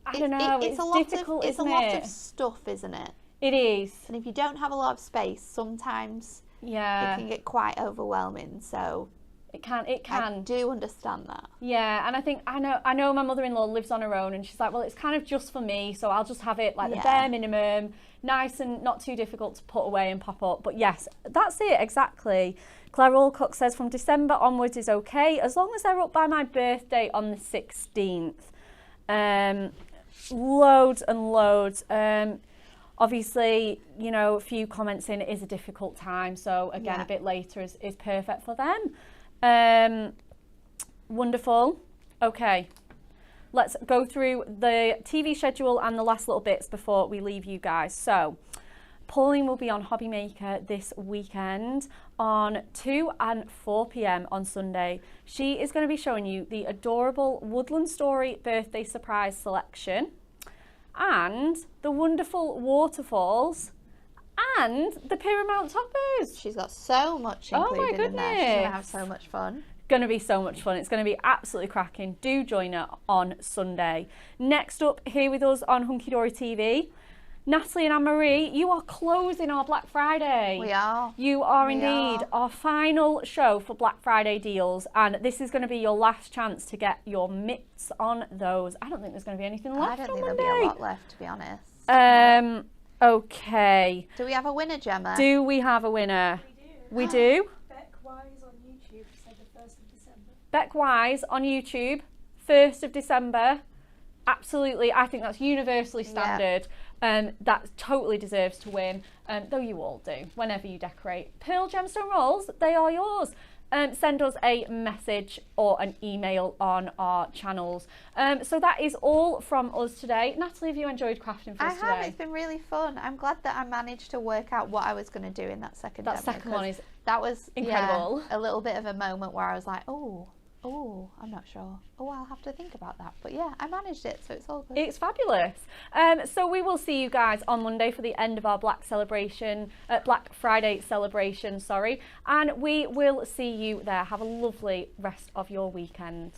I don't know, it's difficult, isn't it? It's a lot of stuff, isn't it? It is. And if you don't have a lot of space, sometimes Yeah. It can get quite overwhelming. So It can. I do understand that. Yeah, and I think I know my mother-in-law lives on her own, and she's like, well, it's kind of just for me, so I'll just have it like the bare minimum, nice and not too difficult to put away and pop up. But yes, that's it exactly. Claire Alcock says from December onwards is okay as long as they're up by my birthday on the 16th. Loads and loads. Obviously, you know, a few comments in, it is a difficult time, so again, a bit later is perfect for them. Wonderful. Okay, let's go through the TV schedule and the last little bits before we leave you guys. So Pauline will be on Hobby Maker this weekend on 2 and 4 p.m. on Sunday. She is going to be showing you the adorable Woodland Story birthday surprise selection and the wonderful waterfalls and the Paramount toppers. She's got so much included in there. She's going to have so much fun. Going to be so much fun. It's going to be absolutely cracking. Do join her on Sunday. Next up here with us on Hunky Dory TV, Natalie and Anne-Marie, you are closing our Black Friday. We are. You are indeed our final show for Black Friday deals, and this is going to be your last chance to get your mitts on those. I don't think there's going to be anything left. I don't think Monday. there'll be a lot left, to be honest. Okay. Do we have a winner, Gemma? Do we have a winner? We do. We do. Beck Wise on YouTube said the 1st of December. Beck Wise on YouTube, 1st of December. Absolutely, I think that's universally standard. That totally deserves to win, though you all do, whenever you decorate. Pearl Gemstone Rolls, they are yours. Send us a message or an email on our channels. So that is all from us today. Natalie, have you enjoyed crafting for us today? I have, it's been really fun. I'm glad that I managed to work out what I was going to do in that second demo. That second one is that was incredible. A little bit of a moment where I was like, oh, I'm not sure. Oh, I'll have to think about that. But yeah, I managed it, so it's all good. It's fabulous. So we will see you guys on Monday for the end of our Black Friday celebration, sorry. And we will see you there. Have a lovely rest of your weekend.